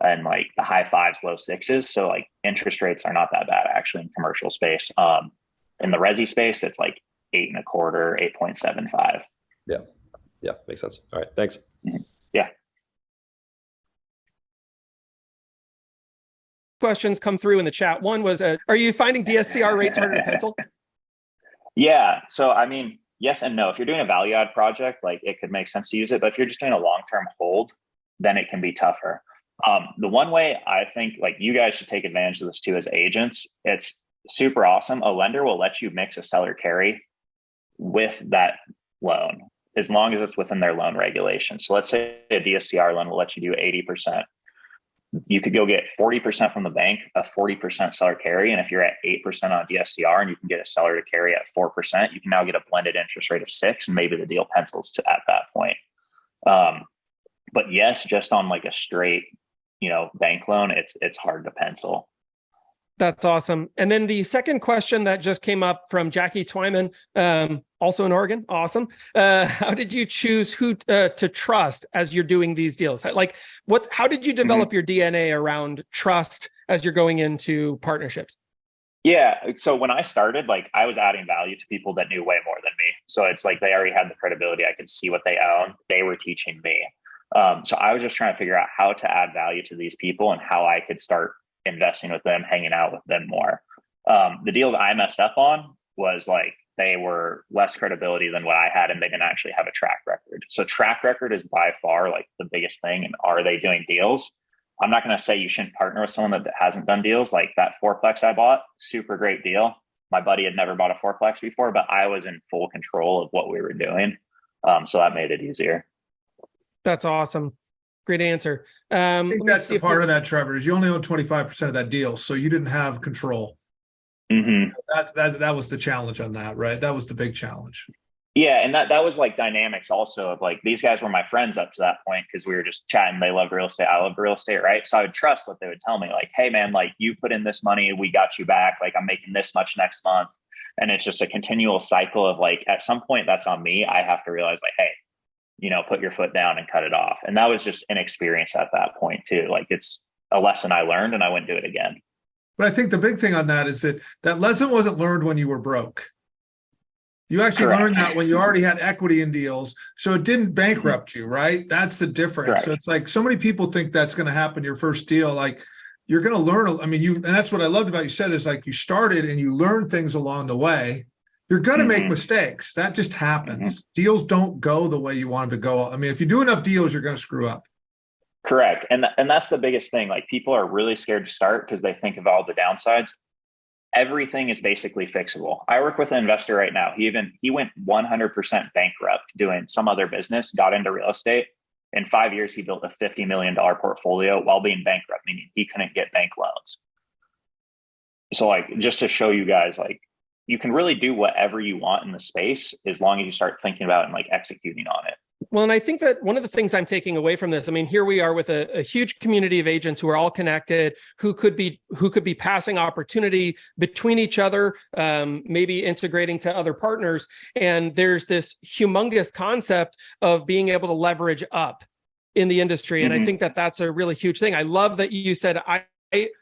[SPEAKER 2] and like the high 5s, low 6s. So like interest rates are not that bad actually in commercial space. In the resi space, it's like 8.25, 8.75.
[SPEAKER 5] Yeah. Yeah. Makes sense. All right. Thanks.
[SPEAKER 2] Yeah.
[SPEAKER 1] Questions come through in the chat. One was, are you finding DSCR rates harder to pencil?
[SPEAKER 2] Yeah. So, I mean, yes and no. If you're doing a value add project, like it could make sense to use it, but if you're just doing a long-term hold, then it can be tougher. The one way I think like you guys should take advantage of this too as agents, it's super awesome. A lender will let you mix a seller carry with that loan as long as it's within their loan regulations. So let's say a DSCR loan will let you do 80%. You could go get 40% from the bank, a 40% seller carry. And if you're at 8% on DSCR and you can get a seller to carry at 4%, you can now get a blended interest rate of 6%, and maybe the deal pencils to at that point. But yes, just on like a straight, bank loan, it's hard to pencil.
[SPEAKER 1] That's awesome. And then the second question that just came up from Jackie Twyman, also in Oregon. Awesome. How did you choose who to trust as you're doing these deals? Like, how did you develop your DNA around trust as you're going into partnerships?
[SPEAKER 2] Yeah. So when I started, like, I was adding value to people that knew way more than me. So it's like they already had the credibility. I could see what they own. They were teaching me. So I was just trying to figure out how to add value to these people and how I could start investing with them, hanging out with them more. The deals I messed up on was like they were less credibility than what I had, and they didn't actually have a track record. So track record is by far like the biggest thing. And are they doing deals? I'm not going to say you shouldn't partner with someone that hasn't done deals. Like that fourplex I bought, super great deal. My buddy had never bought a fourplex before, but I was in full control of what we were doing. So that made it easier. That's
[SPEAKER 1] awesome. Great answer.
[SPEAKER 3] I think that's the part of that, Trevor, is you only own 25% of that deal. So you didn't have control. That was the challenge on that, right? That was the big challenge.
[SPEAKER 2] Yeah. And that was like dynamics also of like, these guys were my friends up to that point because we were just chatting. They loved real estate. I loved real estate, right? So I would trust what they would tell me, like, hey man, like you put in this money, we got you back. Like I'm making this much next month. And it's just a continual cycle of like, at some point that's on me. I have to realize like, hey, put your foot down and cut it off. And that was just an experience at that point too. Like it's a lesson I learned and I wouldn't do it again.
[SPEAKER 3] But I think the big thing on that is that lesson wasn't learned when you were broke. You actually learned that when you already had equity in deals. So it didn't bankrupt you, right? That's the difference. Correct. So it's like so many people think that's going to happen your first deal. Like you're going to learn. I mean, and that's what I loved about you said is like you started and you learned things along the way. You're going to make mistakes. That just happens. Deals don't go the way you want them to go. I mean, if you do enough deals, you're going to screw up.
[SPEAKER 2] Correct. And that's the biggest thing. Like people are really scared to start because they think of all the downsides. Everything is basically fixable. I work with an investor right now. He went 100% bankrupt doing some other business, got into real estate. In 5 years, he built a $50 million portfolio while being bankrupt, meaning he couldn't get bank loans. So like, just to show you guys, like, you can really do whatever you want in the space as long as you start thinking about it and like executing on it.
[SPEAKER 1] Well, and I think that one of the things I'm taking away from this, I mean, here we are with a huge community of agents who are all connected, who could be passing opportunity between each other, maybe integrating to other partners. And there's this humongous concept of being able to leverage up in the industry. And I think that that's a really huge thing. I love that you said,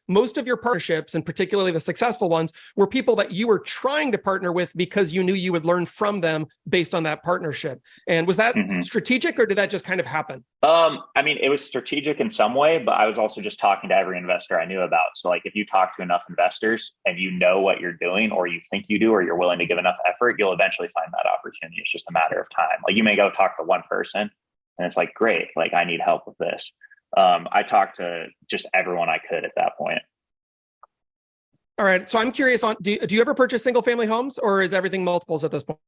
[SPEAKER 1] most of your partnerships, and particularly the successful ones, were people that you were trying to partner with because you knew you would learn from them based on that partnership. And was that strategic, or did that just kind of happen?
[SPEAKER 2] I mean, it was strategic in some way, but I was also just talking to every investor I knew about. So like, if you talk to enough investors and you know what you're doing, or you think you do, or you're willing to give enough effort, you'll eventually find that opportunity. It's just a matter of time. Like you may go talk to one person and it's like, great, like I need help with this. I talked to just everyone I could at that point.
[SPEAKER 1] All right. So I'm curious do you ever purchase single family homes, or is everything multiples at this point?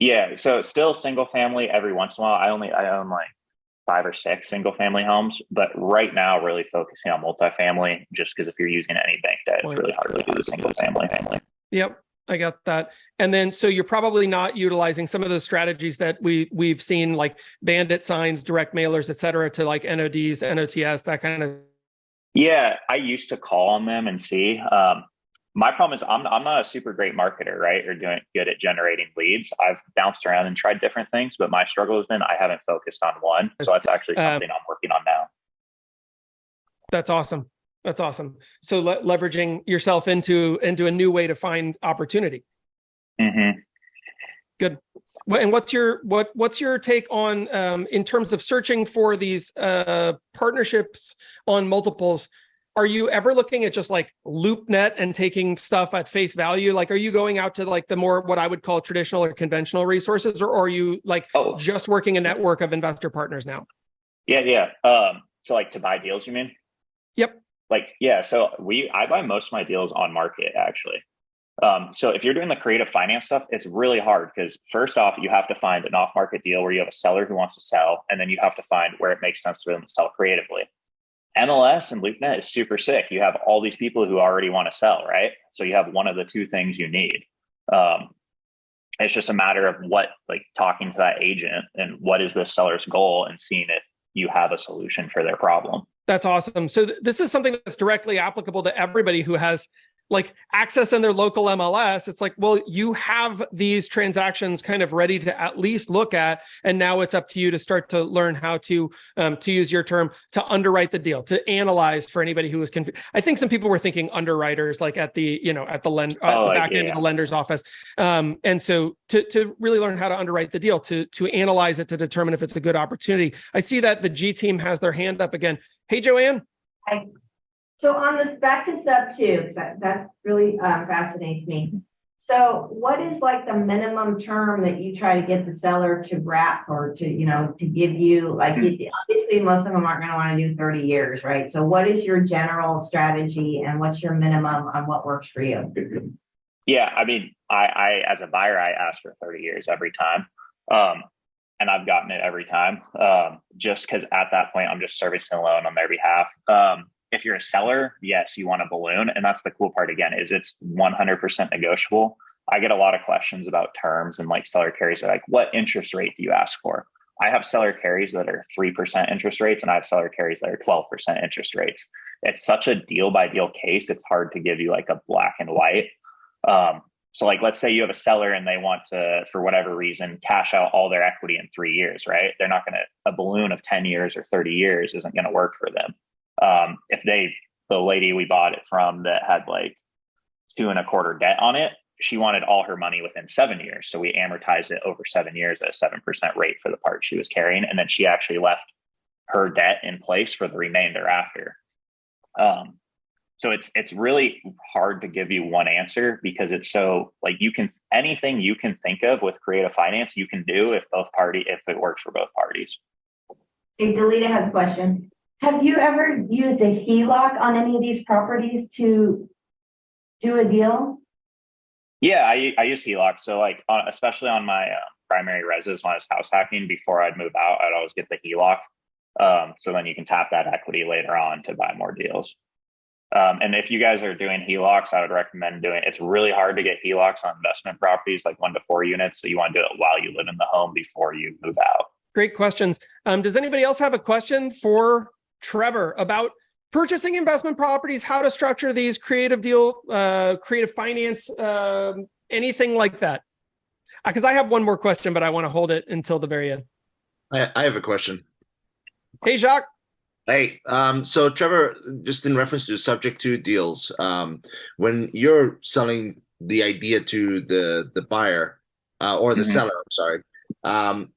[SPEAKER 2] Yeah. So still single family every once in a while. I own like 5 or 6 single family homes, but right now really focusing on multifamily, just because if you're using any bank debt, it's really hard to do the single family.
[SPEAKER 1] Yep. I got that. And then, so you're probably not utilizing some of the strategies that we've seen, like bandit signs, direct mailers, et cetera, to like NODs, NOTS, that kind of.
[SPEAKER 2] Yeah, I used to call on them and see. My problem is I'm not a super great marketer, right? Or doing good at generating leads. I've bounced around and tried different things, but my struggle has been I haven't focused on one. So that's actually something I'm working on now.
[SPEAKER 1] That's awesome. That's awesome. So leveraging yourself into a new way to find opportunity. Good. And what's your take on in terms of searching for these partnerships on multiples? Are you ever looking at just like LoopNet and taking stuff at face value? Like, are you going out to like the more what I would call traditional or conventional resources, or are you like just working a network of investor partners now?
[SPEAKER 2] Yeah. So like to buy deals, you mean?
[SPEAKER 1] Yep.
[SPEAKER 2] Like, yeah. So I buy most of my deals on market actually. So if you're doing the creative finance stuff, it's really hard because first off, you have to find an off-market deal where you have a seller who wants to sell, and then you have to find where it makes sense for them to sell creatively. MLS and LoopNet is super sick. You have all these people who already want to sell, right? So you have one of the two things you need. It's just a matter of talking to that agent and what is the seller's goal and seeing if you have a solution for their problem.
[SPEAKER 1] That's awesome. So this is something that's directly applicable to everybody who has like access in their local MLS. It's like, well, you have these transactions kind of ready to at least look at, and now it's up to you to start to learn how to use your term, to underwrite the deal, to analyze for anybody who was confused. I think some people were thinking underwriters, like at the, at the back end of the lender's office. And so to really learn how to underwrite the deal, to analyze it, to determine if it's a good opportunity. I see that the G team has their hand up again. Hey, Joanne.
[SPEAKER 6] Hi. So on this, back to sub two, that really fascinates me. So what is like the minimum term that you try to get the seller to wrap, or to, to give you, like, obviously most of them aren't going to want to do 30 years, right? So what is your general strategy, and what's your minimum on what works for you?
[SPEAKER 2] Yeah, I mean, I as a buyer, I ask for 30 years every time. And I've gotten it every time, just because at that point, I'm just servicing a loan on their behalf. If you're a seller, yes, you want a balloon. And that's the cool part, again, is it's 100% negotiable. I get a lot of questions about terms, and like seller carries are like, what interest rate do you ask for? I have seller carries that are 3% interest rates, and I have seller carries that are 12% interest rates. It's such a deal by deal case. It's hard to give you like a black and white. So like, let's say you have a seller and they want to, for whatever reason, cash out all their equity in 3 years, right? They're not going to, a balloon of 10 years or 30 years isn't going to work for them. If the lady we bought it from that had like 2.25% debt on it, she wanted all her money within 7 years. So we amortized it over 7 years at a 7% rate for the part she was carrying. And then she actually left her debt in place for the remainder after. So it's really hard to give you one answer, because it's so like, anything you can think of with creative finance, you can do if it works for both parties.
[SPEAKER 6] Hey, Delita has a question. Have you ever used a HELOC on any of these properties to do a deal?
[SPEAKER 2] Yeah, I use HELOC. So like, especially on my primary residence when I was house hacking, before I'd move out, I'd always get the HELOC. So then you can tap that equity later on to buy more deals. And if you guys are doing HELOCs, I would recommend it's really hard to get HELOCs on investment properties, like 1 to 4 units. So you want to do it while you live in the home before you move out.
[SPEAKER 1] Great questions. Does anybody else have a question for Trevor about purchasing investment properties, how to structure these, creative deal, creative finance, anything like that? Because I have one more question, but I want to hold it until the very end.
[SPEAKER 8] I have a question.
[SPEAKER 1] Hey, Jacques.
[SPEAKER 8] Hey, so Trevor, just in reference to subject to deals, when you're selling the idea to the buyer or the seller, I'm sorry,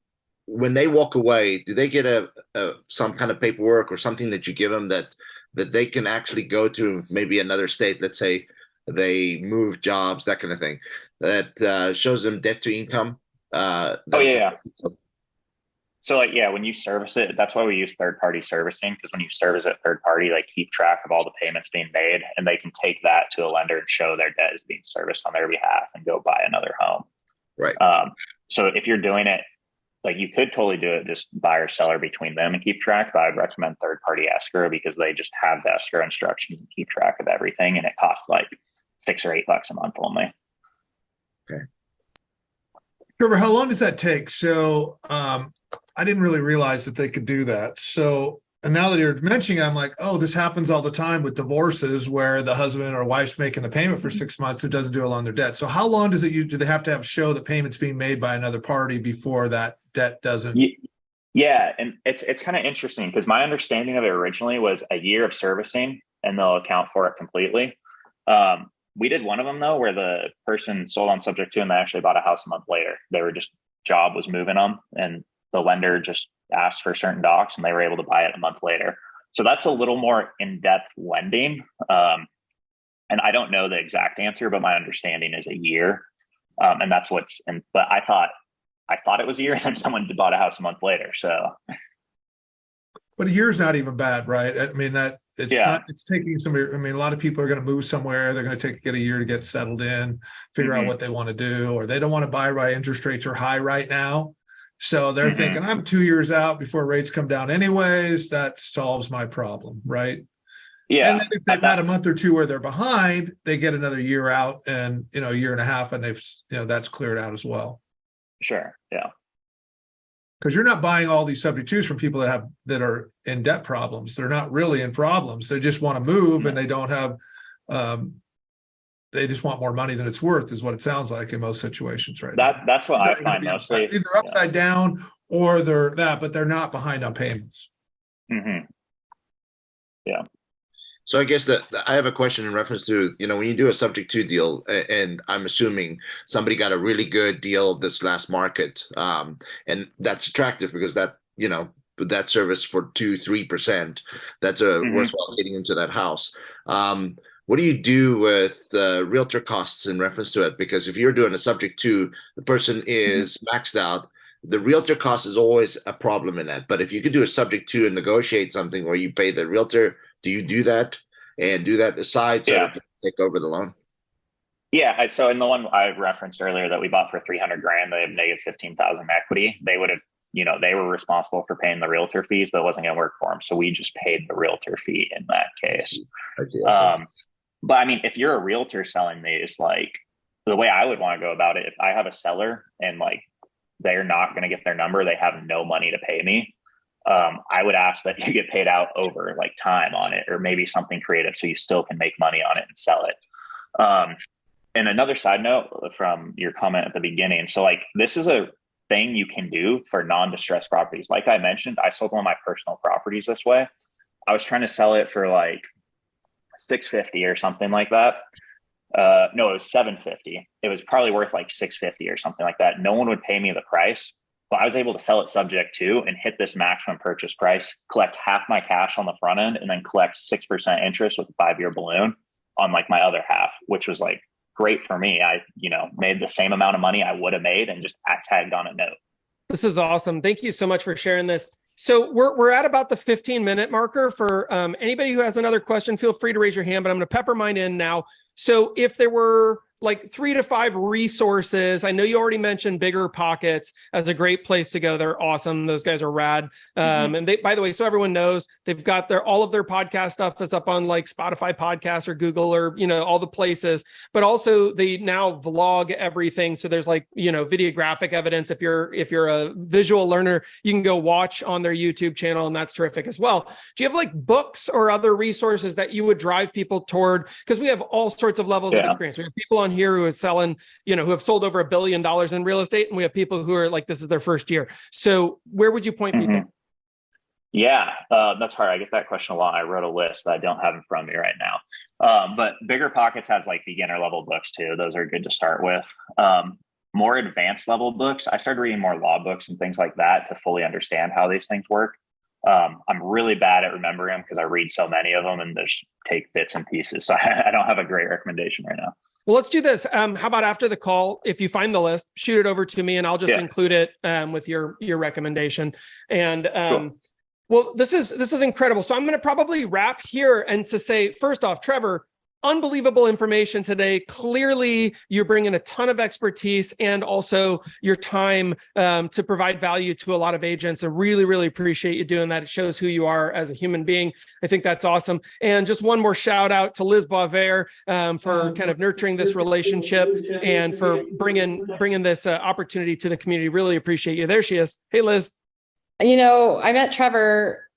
[SPEAKER 8] when they walk away, do they get some kind of paperwork or something that you give them that they can actually go to maybe another state? Let's say they move jobs, that kind of thing, that shows them debt to income.
[SPEAKER 2] So like, yeah, when you service it, that's why we use third-party servicing, because when you service it third-party, they keep track of all the payments being made, and they can take that to a lender and show their debt is being serviced on their behalf and go buy another home.
[SPEAKER 8] Right.
[SPEAKER 2] So if you're doing it, like, you could totally do it just buyer seller between them and keep track, but I'd recommend third-party escrow, because they just have the escrow instructions and keep track of everything, and it costs like $6 or $8 a month only.
[SPEAKER 8] Okay.
[SPEAKER 3] Trevor, how long does that take? So I didn't really realize that they could do that. So and now that you're mentioning, I'm like, oh, this happens all the time with divorces where the husband or wife's making the payment for 6 months, it doesn't do it on their debt. So how long does it do they have to show the payments being made by another party before that debt doesn't?
[SPEAKER 2] Yeah, and it's kind of interesting, because my understanding of it originally was a year of servicing and they'll account for it completely. We did one of them though, where the person sold on subject to and they actually bought a house a month later. They were job was moving them, and the lender just asked for certain docs and they were able to buy it a month later. So that's a little more in-depth lending. And I don't know the exact answer, but my understanding is a year. And that's but I thought it was a year, and then someone bought a house a month later. So,
[SPEAKER 3] but a year is not even bad, right? I mean, it's taking somebody. I mean, a lot of people are going to move somewhere. They're going to get a year to get settled in, figure out what they want to do, or they don't want to buy right. Interest rates are high right now. So they're thinking, I'm 2 years out before rates come down anyways. That solves my problem, right?
[SPEAKER 2] Yeah.
[SPEAKER 3] And then if they've had a month or two where they're behind, they get another year out, and a year and a half, and they've that's cleared out as well.
[SPEAKER 2] Sure. Yeah.
[SPEAKER 3] Because you're not buying all these subject twos from people that are in debt problems. They're not really in problems. They just want to move and they don't have, they just want more money than it's worth, is what it sounds like in most situations right now.
[SPEAKER 2] That's what I find mostly.
[SPEAKER 3] Either upside down or they're that, but they're not behind on payments.
[SPEAKER 2] Mm-hmm. Yeah.
[SPEAKER 8] So I guess that I have a question in reference to, when you do a subject to deal, and I'm assuming somebody got a really good deal this last market, and that's attractive because that, that service for 2-3%, that's a worthwhile getting into that house. What do you do with realtor costs in reference to it? Because if you're doing a subject to, the person is maxed out, the realtor cost is always a problem in that. But if you could do a subject to and negotiate something where you pay the realtor, do you do that and do that aside so that they take over the loan?
[SPEAKER 2] Yeah. So in the one I referenced earlier that we bought for $300,000, they have negative 15,000 equity. They would have, they were responsible for paying the realtor fees, but it wasn't going to work for them. So we just paid the realtor fee in that case.
[SPEAKER 8] I see. Okay.
[SPEAKER 2] But I mean, if you're a realtor selling these, like the way I would want to go about it, if I have a seller and like they're not going to get their number, they have no money to pay me, I would ask that you get paid out over like time on it, or maybe something creative so you still can make money on it and sell it. And another side note from your comment at the beginning. So like, this is a thing you can do for non-distressed properties. Like I mentioned, I sold one of my personal properties this way. I was trying to sell it for like $650 or something like that. No, it was $750. It was probably worth like $650 or something like that. No one would pay me the price. Well, I was able to sell it subject to and hit this maximum purchase price, collect half my cash on the front end, and then collect 6% interest with a 5-year balloon on like my other half, which was like great for me. I, made the same amount of money I would have made and just tagged on a note.
[SPEAKER 1] This is awesome. Thank you so much for sharing this. So we're at about the 15-minute marker. For anybody who has another question, feel free to raise your hand, but I'm going to pepper mine in now. So if there were like 3 to 5 resources, I know you already mentioned Bigger Pockets as a great place to go. They're awesome. Those guys are rad. And they, by the way, so everyone knows, they've got all of their podcast stuff is up on like Spotify podcasts or Google or, all the places, but also they now vlog everything. So there's like, videographic evidence. If you're a visual learner, you can go watch on their YouTube channel, and that's terrific as well. Do you have like books or other resources that you would drive people toward? Because we have all sorts of levels of experience. We have people on here who are selling, who have sold over $1 billion in real estate. And we have people who are like, this is their first year. So where would you point people?
[SPEAKER 2] Yeah, that's hard. I get that question a lot. I wrote a list that I don't have in front of me right now. But Bigger Pockets has like beginner level books too. Those are good to start with. More advanced level books, I started reading more law books and things like that to fully understand how these things work. I'm really bad at remembering them because I read so many of them and just take bits and pieces. So I don't have a great recommendation right now.
[SPEAKER 1] Well, let's do this. How about after the call, if you find the list, shoot it over to me and I'll just include it with your recommendation. And
[SPEAKER 2] cool.
[SPEAKER 1] Well, this is incredible. So I'm going to probably wrap here and to say, first off, Trevor, unbelievable information today. Clearly, you're bringing a ton of expertise and also your time to provide value to a lot of agents. I really, really appreciate you doing that. It shows who you are as a human being. I think that's awesome. And just one more shout out to Liz Boisvert for kind of nurturing this relationship and for bringing this opportunity to the community. Really appreciate you. There she is. Hey, Liz.
[SPEAKER 4] I met Trevor.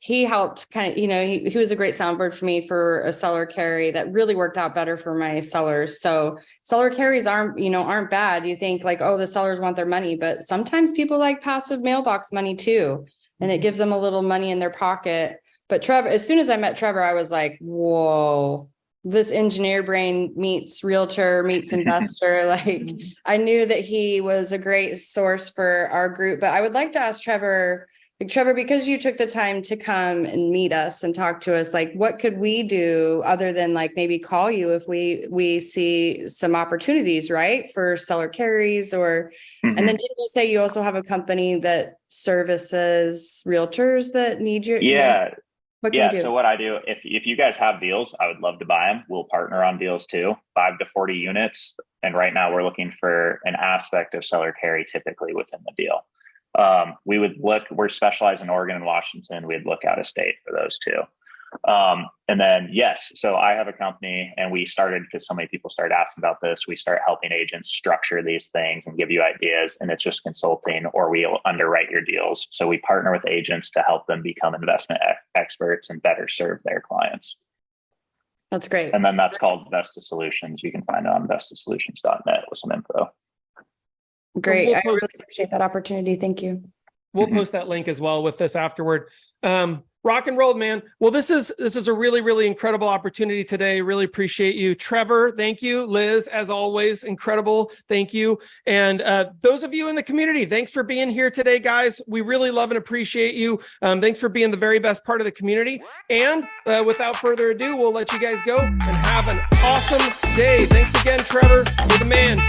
[SPEAKER 4] He helped kind of, he was a great soundboard for me for a seller carry that really worked out better for my sellers. So seller carries aren't bad. You think like, oh, the sellers want their money, but sometimes people like passive mailbox money too. And it gives them a little money in their pocket. But Trevor, as soon as I met Trevor, I was like, whoa, this engineer brain meets realtor, meets investor. Like I knew that he was a great source for our group, but I would like to ask Trevor, because you took the time to come and meet us and talk to us, like what could we do other than like maybe call you if we see some opportunities, right? For seller carries or, and then didn't you say you also have a company that services realtors that need you?
[SPEAKER 2] Yeah.
[SPEAKER 4] What can we do?
[SPEAKER 2] So what I do, if you guys have deals, I would love to buy them. We'll partner on deals too, 5 to 40 units. And right now we're looking for an aspect of seller carry typically within the deal. We're specialized in Oregon and Washington. We'd look out of state for those two. And then, yes, so I have a company, and we started because so many people started asking about this. We start helping agents structure these things and give you ideas, and it's just consulting, or we'll underwrite your deals. So we partner with agents to help them become investment experts and better serve their clients.
[SPEAKER 4] That's great.
[SPEAKER 2] And then that's called Vesta Solutions. You can find it on vestasolutions.net with some info.
[SPEAKER 4] Great.
[SPEAKER 1] We'll
[SPEAKER 4] I really appreciate that opportunity. Thank you.
[SPEAKER 1] We'll post that link as well with this afterward. Rock and roll, man. Well, this is a really, really incredible opportunity today. Really appreciate you. Trevor, thank you. Liz, as always, incredible. Thank you. And those of you in the community, thanks for being here today, guys. We really love and appreciate you. Thanks for being the very best part of the community. And without further ado, we'll let you guys go and have an awesome day. Thanks again, Trevor. You're the man.